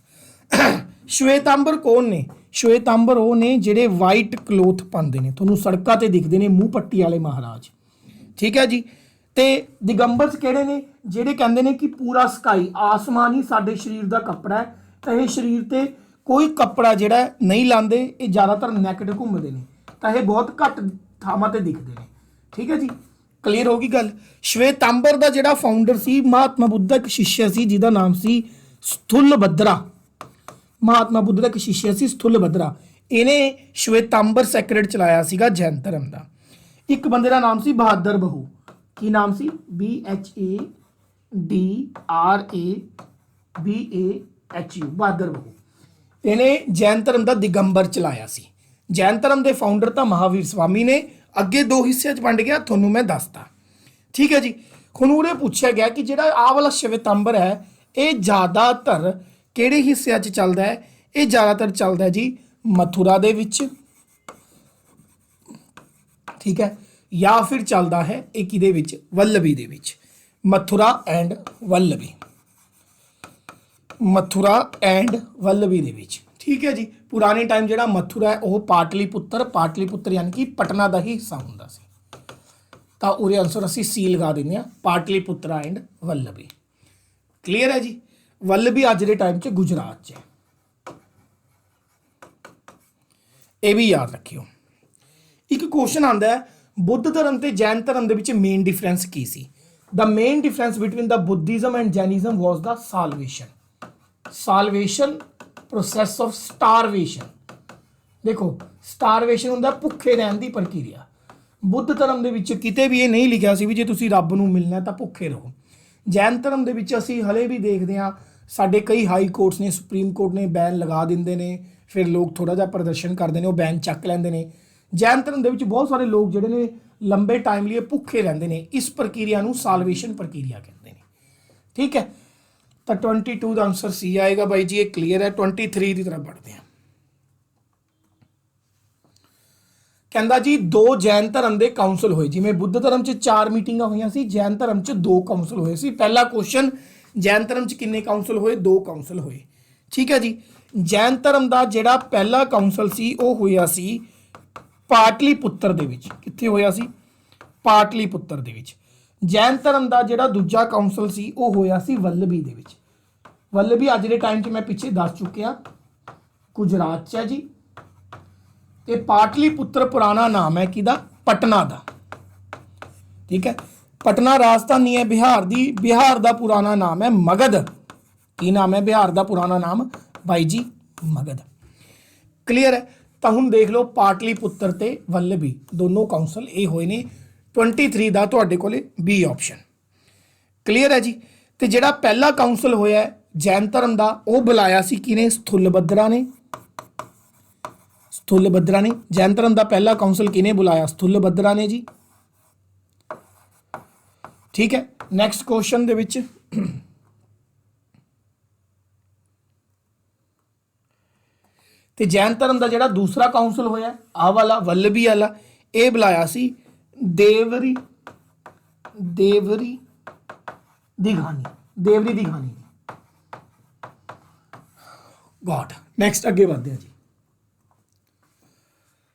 श्वेतांबर कौन ने? श्वेतांबर वो ने ਜਿਹੜੇ ਵਾਈਟ ਕਲੋਥ ਪਾਉਂਦੇ ਨੇ, ਤੁਹਾਨੂੰ ਸੜਕਾਂ ਤੇ ਦਿਖਦੇ ਨੇ ਮੂੰਹ ਪੱਟੀ ਵਾਲੇ ਮਹਾਰਾਜ। ਠੀਕ ਹੈ ਜੀ। ਤੇ ਦਿਗੰਬਰਸ ਕਿਹੜੇ ਨੇ? ਜਿਹੜੇ ਕਹਿੰਦੇ ਨੇ ਕਿ ਪੂਰਾ ਸਕਾਈ ਆਸਮਾਨ ਹੀ ਸਾਡੇ ਸਰੀਰ ਦਾ ਕੱਪੜਾ ਹੈ, ਤਾਂ ਇਹ ਸਰੀਰ ਤੇ ਕੋਈ ਕੱਪੜਾ ਜਿਹੜਾ ਨਹੀਂ ਲਾਉਂਦੇ, ਇਹ ਜ਼ਿਆਦਾਤਰ ਨੈਕਡ ਘੁੰਮਦੇ ਨੇ, ਤਾਂ ਇਹ ਬਹੁਤ ਘੱਟ ਥਾਵਾਂ ਤੇ ਦਿਖਦੇ ਨੇ। ਠੀਕ ਹੈ ਜੀ, ਕਲੀਅਰ ਹੋ ਗਈ ਗੱਲ। ਸ਼ਵੇਤਾਂਬਰ ਦਾ ਜਿਹੜਾ ਫਾਊਂਡਰ ਸੀ ਮਹਾਤਮਾ ਬੁੱਧ ਦਾ ਇੱਕ ਸ਼ਿਸ਼ਯ ਸੀ ਜਿਹਦਾ ਨਾਮ ਸੀ ਸਥੁਲਭਦਰਾ। ਮਹਾਤਮਾ ਬੁੱਧ ਦਾ ਇੱਕ ਸ਼ਿਸ਼ਯ ਸੀ ਸਥੁਲਭਦਰਾ, ਇਹਨੇ ਸ਼ਵੇਤਾਂਬਰ ਸੈਕਰੇਟ ਚਲਾਇਆ ਸੀਗਾ ਜੈਨ ਧਰਮ ਦਾ। ਇੱਕ ਬੰਦੇ ਦਾ ਨਾਮ ਸੀ ਬਹਾਦਰ ਬਹੂ। ਕੀ ਨਾਮ ਸੀ? BHADRABAHU, ਬਹਾਦਰ ਬਹੂ। ਇਹਨੇ ਜੈਨ ਧਰਮ ਦਾ ਦਿਗੰਬਰ ਚਲਾਇਆ ਸੀ। ਜੈਨ ਧਰਮ ਦੇ ਫਾਊਂਡਰ ਤਾਂ ਮਹਾਵੀਰ ਸਵਾਮੀ ਨੇ। ਅੱਗੇ ਦੋ ਹਿੱਸਿਆਂ 'ਚ ਵੰਡ ਗਿਆ, ਤੁਹਾਨੂੰ ਮੈਂ ਦੱਸਤਾ। ਠੀਕ ਹੈ ਜੀ। ਹੁਣ ਉਰੇ ਪੁੱਛਿਆ ਗਿਆ ਕਿ ਜਿਹੜਾ ਆਹ ਵਾਲਾ ਸ਼ਵੇਤਾਂਬਰ ਹੈ ਇਹ ਜ਼ਿਆਦਾਤਰ ਕਿਹੜੇ ਹਿੱਸਿਆਂ 'ਚ ਚੱਲਦਾ ਹੈ? ਇਹ ਜ਼ਿਆਦਾਤਰ ਚੱਲਦਾ ਜੀ ਮਥੁਰਾ ਦੇ ਵਿੱਚ। ਠੀਕ ਹੈ, ਜਾਂ ਫਿਰ ਚੱਲਦਾ ਹੈ ਇਹ ਕਿਹਦੇ ਵਿੱਚ? ਵੱਲਭੀ ਦੇ ਵਿੱਚ। ਮਥੁਰਾ ਐਂਡ ਵੱਲਭੀ, ਮਥੁਰਾ ਐਂਡ ਵੱਲਭੀ ਦੇ ਵਿੱਚ। ਠੀਕ ਹੈ ਜੀ। ਪੁਰਾਣੇ ਟਾਈਮ ਜਿਹੜਾ ਮਥੁਰਾ ਹੈ ਉਹ ਪਾਟਲੀਪੁੱਤਰ ਯਾਨੀ ਕਿ ਪਟਨਾ ਦਾ ਹੀ ਹਿੱਸਾ ਹੁੰਦਾ ਸੀ। ਤਾਂ ਉਹਦੇ ਆਨਸਰ ਅਸੀਂ ਸੀ ਲਗਾ ਦਿੰਦੇ ਹਾਂ, ਪਾਟਲੀਪੁੱਤਰਾ ਐਂਡ ਵੱਲਭੀ। ਕਲੀਅਰ ਹੈ ਜੀ। ਵੱਲਭੀ ਅੱਜ ਦੇ ਟਾਈਮ 'ਚ ਗੁਜਰਾਤ 'ਚ ਹੈ, ਇਹ ਵੀ ਯਾਦ ਰੱਖਿਓ। ਇੱਕ ਕੁਐਸਚਨ ਆਉਂਦਾ ਹੈ ਬੁੱਧ ਧਰਮ ਤੇ ਜੈਨ ਧਰਮ ਦੇ ਵਿੱਚ ਮੇਨ ਡਿਫਰੈਂਸ ਕੀ ਸੀ? The main difference between the Buddhism and Jainism was the salvation process of starvation. ਦੇਖੋ, ਸਟਾਰਵੇਸ਼ਨ ਹੁੰਦਾ ਭੁੱਖੇ ਰਹਿਣ ਦੀ ਪ੍ਰਕਿਰਿਆ। ਬੁੱਧ ਧਰਮ ਦੇ ਵਿੱਚ ਕਿਤੇ ਵੀ ਇਹ ਨਹੀਂ ਲਿਖਿਆ ਸੀ ਵੀ ਜੇ ਤੁਸੀਂ ਰੱਬ ਨੂੰ ਮਿਲਣਾ ਤਾਂ ਭੁੱਖੇ ਰਹੋ। ਜੈਨ ਧਰਮ ਦੇ ਵਿੱਚ ਅਸੀਂ ਹਲੇ ਵੀ ਦੇਖਦੇ ਹਾਂ, ਸਾਡੇ ਕਈ ਹਾਈ ਕੋਰਟਸ ਨੇ, ਸੁਪਰੀਮ ਕੋਰਟ ਨੇ ਬੈਨ ਲਗਾ ਦਿੰਦੇ ਨੇ, ਫਿਰ ਲੋਕ ਥੋੜ੍ਹਾ ਜਿਹਾ ਪ੍ਰਦਰਸ਼ਨ ਕਰਦੇ ਨੇ, ਉਹ ਬੈਨ ਚੱਕ ਲੈਂਦੇ ਨੇ। ਜੈਨ ਧਰਮ ਦੇ ਵਿੱਚ ਬਹੁਤ ਸਾਰੇ ਲੋਕ ਜਿਹੜੇ ਨੇ ਲੰਬੇ ਟਾਈਮ ਲਈ ਭੁੱਖੇ ਰਹਿੰਦੇ ਨੇ। ਇਸ ਪ੍ਰਕਿਰਿਆ ਨੂੰ ਸਾਲਵੇਸ਼ਨ ਪ੍ਰਕਿਰਿਆ ਕਹਿੰਦੇ ਨੇ। ਠੀਕ ਹੈ, ਤਾਂ 22 ਦਾ ਆਨਸਰ ਸੀ ਆਏਗਾ ਬਾਈ ਜੀ, ਇਹ ਕਲੀਅਰ ਹੈ। 23 ਦੀ ਤਰਫ बढ़ते हैं। ਕਹਿੰਦਾ ਜੀ ਦੋ ਜੈਨ ਧਰਮ ਦੇ ਕਾਉਂਸਲ ਹੋਏ। ਜਿਵੇਂ ਬੁੱਧ ਧਰਮ 'ਚ 4 ਮੀਟਿੰਗਾਂ ਹੋਈਆਂ ਸੀ, ਜੈਨ ਧਰਮ 'ਚ 2 ਕਾਉਂਸਲ ਹੋਏ ਸੀ। ਪਹਿਲਾ ਕੁਐਸਚਨ, ਜੈਨ ਧਰਮ 'ਚ ਕਿੰਨੇ ਕਾਉਂਸਲ ਹੋਏ? 2 ਕਾਉਂਸਲ ਹੋਏ। ਠੀਕ ਹੈ ਜੀ। ਜੈਨ ਧਰਮ ਦਾ ਜਿਹੜਾ ਪਹਿਲਾ ਕਾਉਂਸਲ ਸੀ ਉਹ ਹੋਇਆ ਸੀ ਪਾਟਲੀਪੁੱਤਰ ਦੇ ਵਿੱਚ। ਕਿੱਥੇ ਹੋਇਆ ਸੀ? ਪਾਟਲੀਪੁੱਤਰ ਦੇ ਵਿੱਚ। ਜੈਨ ਧਰਮ ਦਾ ਜਿਹੜਾ ਦੂਜਾ ਕਾਉਂਸਲ ਸੀ ਉਹ ਹੋਇਆ ਸੀ ਵੱਲਭੀ ਦੇ ਵਿੱਚ। ਵੱਲਭੀ ਅੱਜ ਦੇ ਟਾਈਮ 'ਚ ਮੈਂ ਪਿੱਛੇ ਦੱਸ ਚੁੱਕਿਆ, ਗੁਜਰਾਤ 'ਚ ਹੈ ਜੀ। ਤੇ ਪਾਟਲੀਪੁੱਤਰ ਪੁਰਾਣਾ ਨਾਮ ਹੈ ਕਿਹਦਾ? ਪਟਨਾ ਦਾ। ਠੀਕ ਹੈ, ਪਟਨਾ ਰਾਜਧਾਨੀ ਹੈ ਬਿਹਾਰ ਦੀ। ਬਿਹਾਰ ਦਾ ਪੁਰਾਣਾ ਨਾਮ ਹੈ ਮਗਧ। ਕੀ ਨਾਮ ਹੈ ਬਿਹਾਰ ਦਾ ਪੁਰਾਣਾ ਨਾਮ? ਬਾਈ ਜੀ ਮਗਧ। ਕਲੀਅਰ ਹੈ। ਤਾਂ ਹੁਣ ਦੇਖ ਲਓ, ਪਾਟਲੀਪੁੱਤਰ ਤੇ ਵੱਲਭੀ ਦੋਨੋਂ ਕਾਉਂਸਲ ਇਹ ਹੋਏ ਨੇ। 23 ਦਾ ਤੁਹਾਡੇ ਕੋਲੇ ਬੀ ਆਪਸ਼ਨ। ਕਲੀਅਰ ਹੈ ਜੀ। ਤੇ ਜਿਹੜਾ ਪਹਿਲਾ ਕਾਉਂਸਲ ਹੋਇਆ ਜੈਨ ਧਰਮ ਦਾ ਉਹ ਬੁਲਾਇਆ ਸੀ ਕਿਹਨੇ? ਸਥੁਲਭਦਰਾ ਨੇ। ਸਥੁਲਭਦਰਾ ਨੇ। ਜੈਨ ਧਰਮ ਦਾ ਪਹਿਲਾ ਕਾਉਂਸਲ ਕਿਹਨੇ ਬੁਲਾਇਆ? ਸਥੁਲਭਦਰਾ ਨੇ ਜੀ। ਠੀਕ ਹੈ, ਨੈਕਸਟ ਕੁਐਸਚਨ ਦੇ ਵਿੱਚ ਤੇ ਜੈਨ ਧਰਮ ਦਾ ਜਿਹੜਾ ਦੂਸਰਾ ਕਾਉਂਸਲ ਹੋਇਆ ਆਹ ਵਾਲਾ ਵੱਲਭੀ ਵਾਲਾ, ਇਹ ਬੁਲਾਇਆ ਸੀ ਦੇਵਰੀ ਦਿਘਾਨੀ। ਗॉड। ਨੈਕਸਟ ਅੱਗੇ ਵਧਦੇ ਹਾਂ ਜੀ।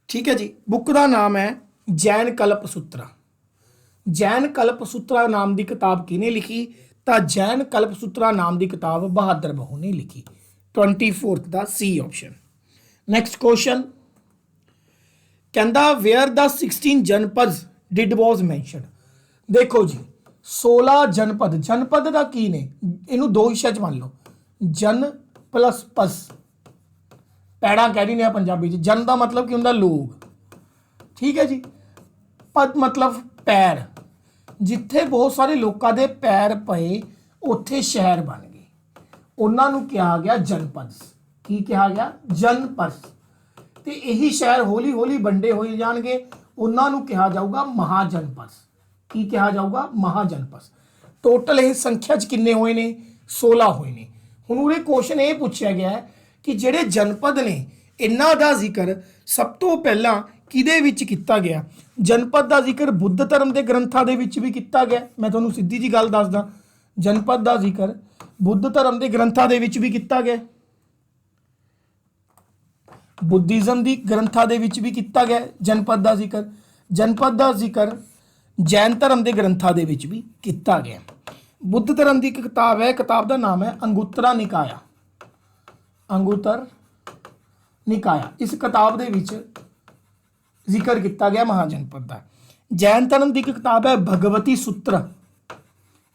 ਠੀਕ ਹੈ ਜੀ। ਬੁੱਕ ਦਾ ਨਾਮ ਹੈ ਜੈਨ ਕਲਪਸੂਤਰਾ। ਜੈਨ ਕਲਪਸੂਤਰਾ ਨਾਮ ਦੀ ਕਿਤਾਬ ਕਿਹਨੇ ਲਿਖੀ? ਤਾਂ ਜੈਨ ਕਲਪਸੂਤਰਾ ਨਾਮ ਦੀ ਕਿਤਾਬ ਬਹਾਦਰ ਬਹੂ ਨੇ ਲਿਖੀ। 24 ਦਾ ਸੀ ਆਪਸ਼ਨ। ਨੈਕਸਟ ਕੁਐਸਚਨ ਕਹਿੰਦਾ where the 16 Janapada did was mentioned. ਦੇਖੋ ਜੀ 16 ਜਨਪਦ ਦਾ ਕੀ ਨੇ? ਇਹਨੂੰ ਦੋ ਹਿੱਸਿਆਂ 'ਚ ਮੰਨ ਲਓ, ਜਨ ਪਲਸ ਪਸ। ਪੈੜਾ ਕਹਿ ਦਿੰਦੇ ਆ ਪੰਜਾਬੀ 'ਚ। ਜਨ ਦਾ ਮਤਲਬ ਕੀ ਹੁੰਦਾ? ਲੋਕ। ਠੀਕ ਹੈ ਜੀ। ਪਦ ਮਤਲਬ ਪੈਰ। ਜਿੱਥੇ ਬਹੁਤ ਸਾਰੇ ਲੋਕਾਂ ਦੇ ਪੈਰ ਪਏ ਉੱਥੇ ਸ਼ਹਿਰ ਬਣ ਗਏ, ਉਹਨਾਂ ਨੂੰ ਕਿਹਾ ਗਿਆ ਜਨਪਦ। ਕੀ ਕਿਹਾ ਗਿਆ? ਜਨਪਦ। ਤੇ ਇਹੀ ਸ਼ਹਿਰ ਹੌਲੀ ਹੌਲੀ ਵੰਡੇ ਹੋਏ ਜਾਣਗੇ, ਉਹਨਾਂ ਨੂੰ ਕਿਹਾ ਜਾਊਗਾ ਮਹਾਜਨਪਦ। ਕੀ ਕਿਹਾ ਜਾਊਗਾ? ਮਹਾਜਨਪਦ। ਟੋਟਲ ਇਹ ਸੰਖਿਆ 'ਚ ਕਿੰਨੇ ਹੋਏ ਨੇ? 16 ਹੋਏ ਨੇ। ਹੁਣ ਉਰੇ ਕੁਐਸਚਨ ਇਹ ਪੁੱਛਿਆ ਗਿਆ ਹੈ ਕਿ ਜਿਹੜੇ ਜਨਪਦ ਨੇ ਇਹਨਾਂ ਦਾ ਜ਼ਿਕਰ ਸਭ ਤੋਂ ਪਹਿਲਾਂ ਕਿਹਦੇ ਵਿੱਚ ਕੀਤਾ ਗਿਆ? ਜਨਪਦ ਦਾ ਜ਼ਿਕਰ ਬੁੱਧ ਧਰਮ ਦੇ ਗ੍ਰੰਥਾਂ ਦੇ ਵਿੱਚ ਵੀ ਕੀਤਾ ਗਿਆ। ਮੈਂ ਤੁਹਾਨੂੰ ਸਿੱਧੀ ਜੀ ਗੱਲ ਦੱਸਦਾ, ਜਨਪਦ ਦਾ ਜ਼ਿਕਰ ਬੁੱਧ ਧਰਮ ਦੇ ਗ੍ਰੰਥਾਂ ਦੇ ਵਿੱਚ ਵੀ ਕੀਤਾ ਗਿਆ। ਬੁੱਧੀਜ਼ਮ ਦੀ ਗ੍ਰੰਥਾਂ ਦੇ ਵਿੱਚ ਵੀ ਕੀਤਾ ਗਿਆ ਹੈ ਜਨਪਦ ਦਾ ਜ਼ਿਕਰ। ਜਨਪਦ ਦਾ ਜ਼ਿਕਰ ਜੈਨ ਧਰਮ ਦੇ ਗ੍ਰੰਥਾਂ ਦੇ ਵਿੱਚ ਵੀ ਕੀਤਾ ਗਿਆ। ਬੁੱਧ ਧਰਮ ਦੀ ਇੱਕ ਕਿਤਾਬ ਹੈ, ਕਿਤਾਬ ਦਾ ਨਾਮ ਹੈ ਅੰਗੁਤਰਾ ਨਿਕਾਇਆ। ਅੰਗੁਤਰ ਨਿਕਾਇਆ, ਇਸ ਕਿਤਾਬ ਦੇ ਵਿੱਚ ਜ਼ਿਕਰ ਕੀਤਾ ਗਿਆ ਮਹਾਜਨਪਦ ਦਾ। ਜੈਨ ਧਰਮ ਦੀ ਇੱਕ ਕਿਤਾਬ ਹੈ ਭਗਵਤੀ ਸੂਤਰ।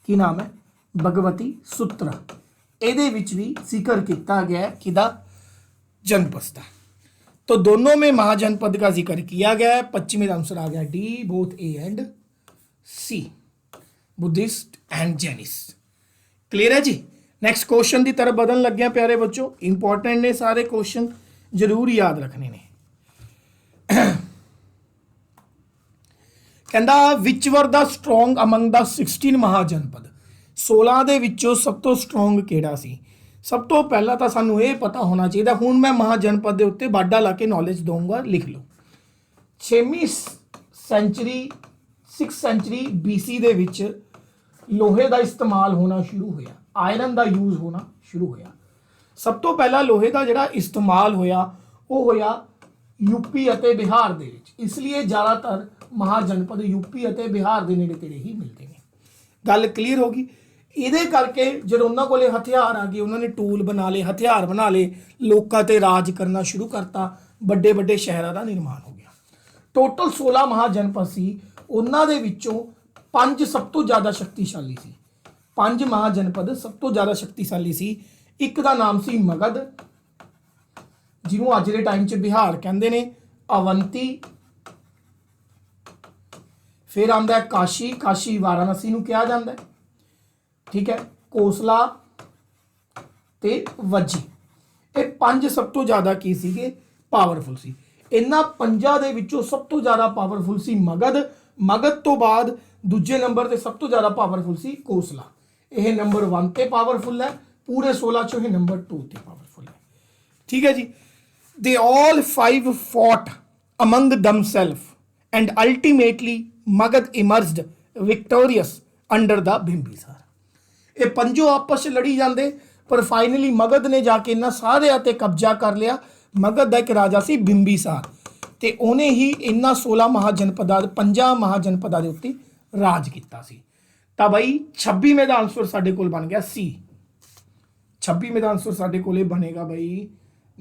ਕੀ ਨਾਮ ਹੈ? ਭਗਵਤੀ ਸੂਤਰ। ਇਹਦੇ ਵਿੱਚ ਵੀ ਜ਼ਿਕਰ किया गया है किदा? जनपद का। तो दोनों में महाजनपद का जिक्र किया गया है। 25 में आंसर आ गया D, both A and C, Buddhist and Jainist. Clear है जी। नेक्स्ट क्वेश्चन की तरफ बदलने लग गया प्यारे बच्चों, इंपॉर्टेंट ने सारे क्वेश्चन जरूर याद रखने ने। कहता which were the strong among the 16 Mahajanapada. 16 ਦੇ ਵਿੱਚੋਂ ਸਭ ਤੋਂ ਸਟਰੋਂਗ ਕਿਹੜਾ ਸੀ? ਸਭ ਤੋਂ ਪਹਿਲਾਂ ਤਾਂ ਸਾਨੂੰ ਇਹ ਪਤਾ ਹੋਣਾ ਚਾਹੀਦਾ। ਹੁਣ ਮੈਂ ਮਹਾਜਨਪਦ ਦੇ ਉੱਤੇ ਬਾਡਾ ਲਾ ਕੇ ਨੌਲੇਜ ਦਊਂਗਾ, ਲਿਖ ਲਓ। 6ਵੀਂ ਸੈਂਚਰੀ 6 ਸੈਂਚਰੀ BC ਦੇ ਵਿੱਚ ਲੋਹੇ ਦਾ ਇਸਤੇਮਾਲ ਹੋਣਾ ਸ਼ੁਰੂ ਹੋਇਆ, ਆਇਰਨ ਦਾ ਯੂਜ਼ ਹੋਣਾ ਸ਼ੁਰੂ ਹੋਇਆ। ਸਭ ਤੋਂ ਪਹਿਲਾਂ ਲੋਹੇ ਦਾ ਜਿਹੜਾ ਇਸਤੇਮਾਲ ਹੋਇਆ ਉਹ ਹੋਇਆ यूपी ਅਤੇ ਬਿਹਾਰ ਦੇ ਵਿੱਚ। ਇਸ ਲਈ ਜ਼ਿਆਦਾਤਰ ਮਹਾਜਨਪਦ यूपी ਅਤੇ ਬਿਹਾਰ ਦੇ ਨੇੜੇ ਤੇੜੇ ਹੀ ਮਿਲਦੇ ਨੇ। ਗੱਲ ਕਲੀਅਰ ਹੋ ਗਈ। ਇਹਦੇ ਕਰਕੇ ਜਦੋਂ ਉਹਨਾਂ ਕੋਲੇ ਹਥਿਆਰ ਆ ਗਏ, ਉਹਨਾਂ ਨੇ ਟੂਲ ਬਣਾ ਲਏ, ਹਥਿਆਰ ਬਣਾ ਲਏ, ਲੋਕਾਂ ਤੇ ਰਾਜ ਕਰਨਾ ਸ਼ੁਰੂ ਕਰਤਾ, ਵੱਡੇ ਵੱਡੇ ਸ਼ਹਿਰਾਂ ਦਾ ਨਿਰਮਾਣ ਹੋ ਗਿਆ। ਟੋਟਲ 16 ਮਹਾਜਨਪਦ ਸੀ, ਉਹਨਾਂ ਦੇ ਵਿੱਚੋਂ 5 ਸਭ ਤੋਂ ਜ਼ਿਆਦਾ ਸ਼ਕਤੀਸ਼ਾਲੀ ਸੀ। 5 ਮਹਾਜਨਪਦ ਸਭ ਤੋਂ ਜ਼ਿਆਦਾ ਸ਼ਕਤੀਸ਼ਾਲੀ ਸੀ। ਇੱਕ ਦਾ ਨਾਮ ਸੀ ਮਗਧ, ਜਿਹਨੂੰ ਅੱਜ ਦੇ ਟਾਈਮ 'ਚ ਬਿਹਾਰ ਕਹਿੰਦੇ ਨੇ, ਅਵੰਤੀ, फिर आंदा है काशी, काशी वाराणसी नूं कहा जाता है, ठीक है, कोसला ते वज्जी। ये 5 सब तो ज़्यादा की सीगे पावरफुल सी। इन्हां 5 दे विचों सब तो ज़्यादा पावरफुल सी मगध। मगध तो बाद दूजे नंबर ते सब तो ज़्यादा पावरफुल सी कोसला। यह नंबर 1 ते पावरफुल है, पूरे 16 चों यह नंबर 2 ते पावरफुल है, ठीक है जी। They all 5 fought among themselves and ultimately Magadha emerged victorious under the Bimbisara. ये पंजों आपस में लड़ी जाते, पर फाइनली मगध ने जाके इन्हां सारिਆਂ ते कब्जा कर लिया। मगध का एक राजा सी बिंबिसार, ते उन्हें ही इन्हां 16 महाजनपदां 5 महाजनपदां दे उत्ते राज किया सी। तां बई 26वें दा आंसर साडे कोल बन गया सी। 26वें दा आंसर साडे कोल बनेगा बई,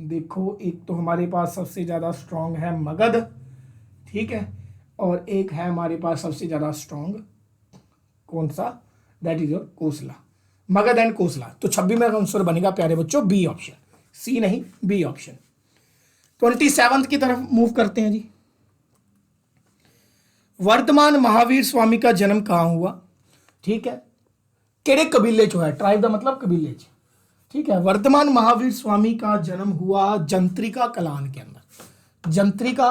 देखो एक तो हमारे पास सबसे ज़्यादा स्ट्रॉन्ग है मगध, ठीक है, और एक है हमारे पास सबसे ज़्यादा स्ट्रॉन्ग कौन सा? That is your Kosala, Magadha and Kosala. तो 26 में आंसर बनेगा प्यारे बच्चों बी ऑप्शन, सी नहीं बी ऑप्शन। 27 की तरफ मूव करते हैं जी। वर्तमान महावीर स्वामी का जन्म कहाँ हुआ? ठीक है, केड़े कबीले चो है? ट्राइब का मतलब कबीले च, ठीक है। वर्तमान महावीर स्वामी का जन्म हुआ जंत्रिका कलान के अंदर। जंत्रिका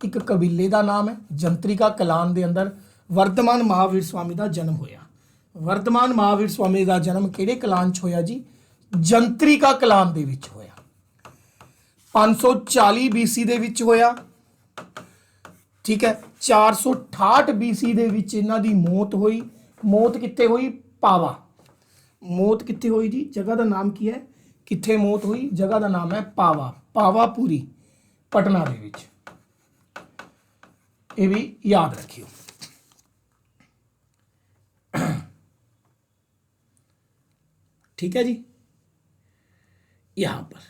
एक कबीले का नाम है, जंत्रिका कलान के अंदर वर्तमान महावीर स्वामी का जन्म होया। वर्तमान महावीर स्वामी का जन्म किहड़े कलान च होया जी? जंत्रिका कलान दे विच होया। 540 BC दे विच होया, ठीक है। 468 BC दे विच इन्हां दी मौत हुई। मौत कित्थे हुई? पावा। मौत कित्थे हुई जी? जगह का नाम की है, कित्थे मौत हुई? जगह का नाम है पावा, पावापुरी, पटना दे विच। ये भी याद रखियो। ठीक है जी। यहां पर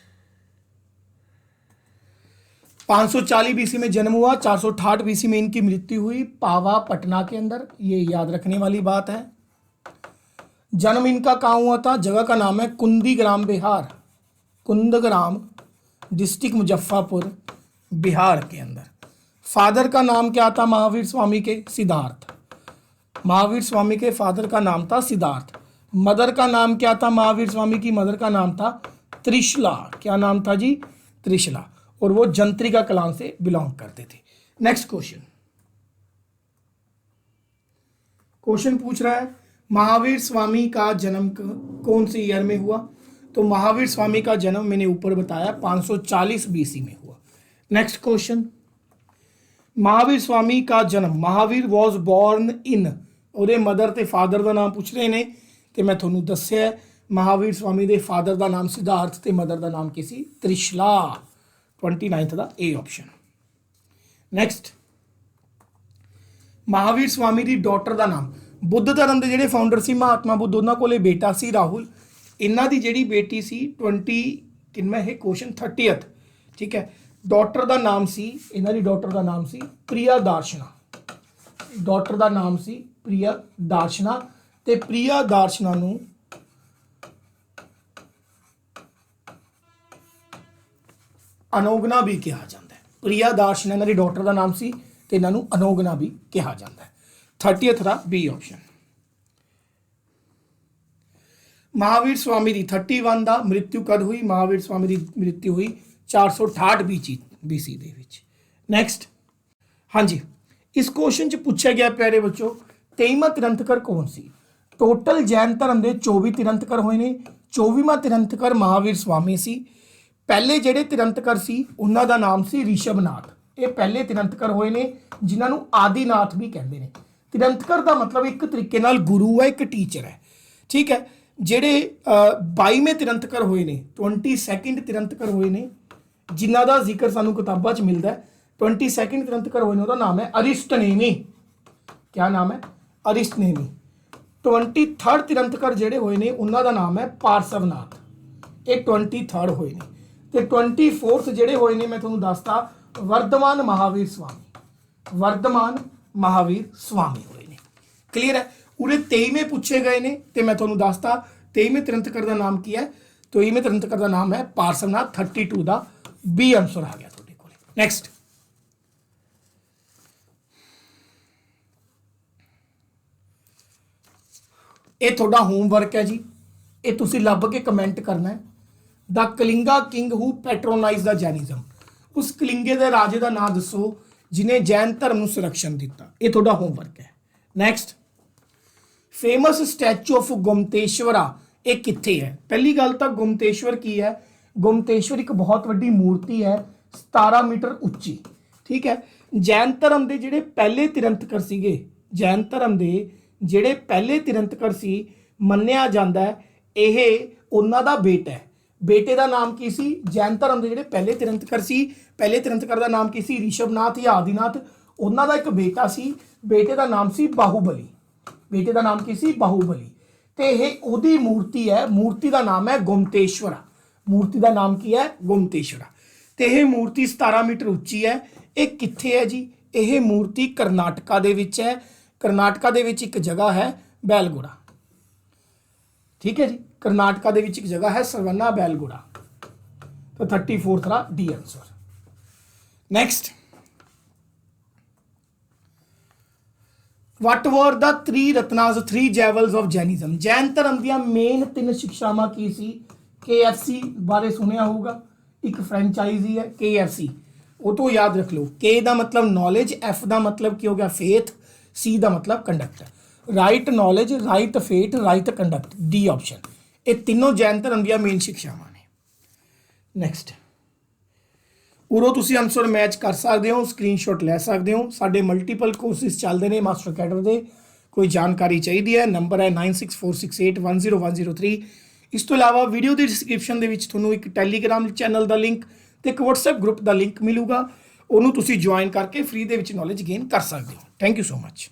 540 BC में जन्म हुआ, 468 BC में इनकी मृत्यु हुई, पावा पटना के अंदर। ये याद रखने वाली बात है। जन्म इनका कहाँ हुआ था? जगह का नाम है कुंदीग्राम, बिहार। कुंदग्राम डिस्ट्रिक्ट मुजफ्फरपुर, बिहार के अंदर। फादर का नाम क्या था महावीर स्वामी के? सिद्धार्थ। महावीर स्वामी के फादर का नाम था सिद्धार्थ। मदर का नाम क्या था महावीर स्वामी की? मदर का नाम था त्रिशला। क्या नाम था जी? त्रिशला। और वो जंत्रिका कलान से बिलोंग करते थे। नेक्स्ट क्वेश्चन, क्वेश्चन पूछ रहा है महावीर स्वामी का जन्म कौन से ईयर में हुआ? तो महावीर स्वामी का जन्म मैंने ऊपर बताया 540 BC में हुआ। नेक्स्ट क्वेश्चन, महावीर स्वामी का जन्म, महावीर वॉज बॉर्न इन, और मदर ते फादर का नाम पूछ रहे ने, तो मैं थोनू दस्या महावीर स्वामी के फादर का नाम सिद्धार्थ ते मदर का नाम की सी? त्रिशला। 29th ਦਾ A option. Next Mahavir Swami की डॉटर का नाम, बुद्ध धर्म के ਜਿਹੜੇ फाउंडर सी महात्मा बुद्ध उन्होंने कोले बेटा सी राहुल, इन्हों की जी बेटी सी 20 किनवा है क्वेश्चन 30th, ठीक है। डॉटर का नाम सी, इन्हों की डॉटर का नाम सी प्रिया दार्शना, डॉटर का नाम सी प्रिया दार्शना, ते प्रिया दार्शना नूं अनोगना भी कहा जाता है। प्रिया दार्शना इन्हों की डॉटर का नाम सी ते इन्हों अनोगना भी कहा जाता है। 30th का बी ऑप्शन। महावीर स्वामी की 31 का मृत्यु कद हुई? महावीर स्वामी की मृत्यु हुई 468 BC दे विच। नैक्सट, हाँ जी, इस क्वेश्चन च पूछा गया प्यारे बच्चों 23वां तीरंथकर कौन सी? टोटल जैन धर्म के 24 तीरंथकर हुए ने, 24वां तीरंथकर महावीर स्वामी सी। पहले ਜਿਹੜੇ तीरंथकर सी उन्हां दा नाम सी ऋषभनाथ, ये पहले तीरंथकर होए ने जिन्हां नूं आदिनाथ भी कहते हैं। तीरंथकर का मतलब एक तरीके नाल गुरु है, एक टीचर है, ठीक है। ਜਿਹੜੇ 22वें तीरंथकर होए ने, 22nd तीरंथकर होए ने जिन्हां दा जिक्र सानूं किताबां च मिलदा है। 22nd तीरंथकर होए ने उहदा नाम है अरिस्टनेमी। क्या नाम है? अरिस्टनेमी। 23rd तीरंथकर ਜਿਹੜੇ होए ने उन्हां दा नाम है पार्श्वनाथ, ये 23rd होए ने। ते 24th ਜਿਹੜੇ ਹੋਏ ਨੇ मैं ਤੁਹਾਨੂੰ ਦੱਸਤਾ वर्धमान महावीर स्वामी, वर्धमान महावीर स्वामी होए ने। क्लीयर है? उरे 23वें पूछे गए ने ते मैं ਤੁਹਾਨੂੰ ਦੱਸਤਾ 23वें तीरंथकर का नाम की है, 23वें तीरंथकर का नाम है पार्श्वनाथ। 32 का बी आंसर आ गया ਤੁਹਾਡੇ ਕੋਲ। नैक्सट, ये ਤੁਹਾਡਾ होमवर्क है जी, ये तुसी ਲੱਭ के कमेंट करना है। The Kalinga king who patronise the Jainism, उस कलिंगे के राजे का नाम दसो जिन्हें जैन धर्म को संरक्षण दिता। ये ਤੁਹਾਡਾ होमवर्क है। नैक्सट, फेमस स्टैचू ऑफ गुमतेश्वरा ये कित्थे है? पहली गल तो गुमतेश्वर की है? गुमतेश्वर एक बहुत वड्डी मूर्ति है 17 मीटर उच्ची, ठीक है। जैन धर्म के ਜਿਹੜੇ पहले तीरंथकर ਸੀਗੇ, जैन धर्म के ਜਿਹੜੇ पहले तीरंथकर सी ਮੰਨਿਆ ਜਾਂਦਾ है ਇਹ ਉਹਨਾਂ ਦਾ बेटा है। बेटे का नाम की सी? जैन धर्म के ਜਿਹੜੇ पहले तीरंथकर सी, पहले तीरंथकर का नाम की सी ऋषभनाथ या आदिनाथ। ਉਹਨਾਂ ਦਾ ਇੱਕ बेटा सी, बेटे का नाम सी बाहुबली, बेटे का नाम की सी बाहुबली। तो यह ਉਹਦੀ मूर्ति है, मूर्ति का नाम है गुमतेश्वरा, मूर्ति का नाम की है गुमतेश्वरा। तो यह मूर्ति 17 मीटर उच्ची है। ये कित्थे है जी? यह मूर्ति करनाटका दे विच है। करनाटका दे विच एक जगह है बैलगुड़ा, ठीक है जी। करनाटका दे विच एक जगह है सरवना बैलगुड़ा। तो 34th का D answer. Next, what were the 3 ratnas 3 jewels of Jainism? Jain धर्म दी मेन 3 शिक्षावां की सी? KFC बारे सुनिया होगा, एक फ्रेंचाइजी है KFC, वो तो याद रख लो। K का मतलब नॉलेज, F का मतलब की हो गया फेथ, C का मतलब conduct. Right knowledge, right faith, right conduct, D option. ये तीनों जैन धर्म दी मेन शिक्षावां ने। नैक्सट, उरों तुसीं आंसर मैच कर सकते हो, स्क्रीनशॉट लै सकते हो। साडे मल्टीपल कोर्सिस चलते हैं मास्टर कैडर के। कोई जानकारी चाहिए है नंबर है 9646810103। इस तो इलावा वीडियो की डिस्क्रिप्शन के थोनों एक टैलीग्राम चैनल का लिंक तो एक WhatsApp ग्रुप का लिंक मिलूगा, उन्होंने तुसीं ज्वाइन करके फ्री दे विच नॉलेज गेन कर सकते हो। Thank you so much.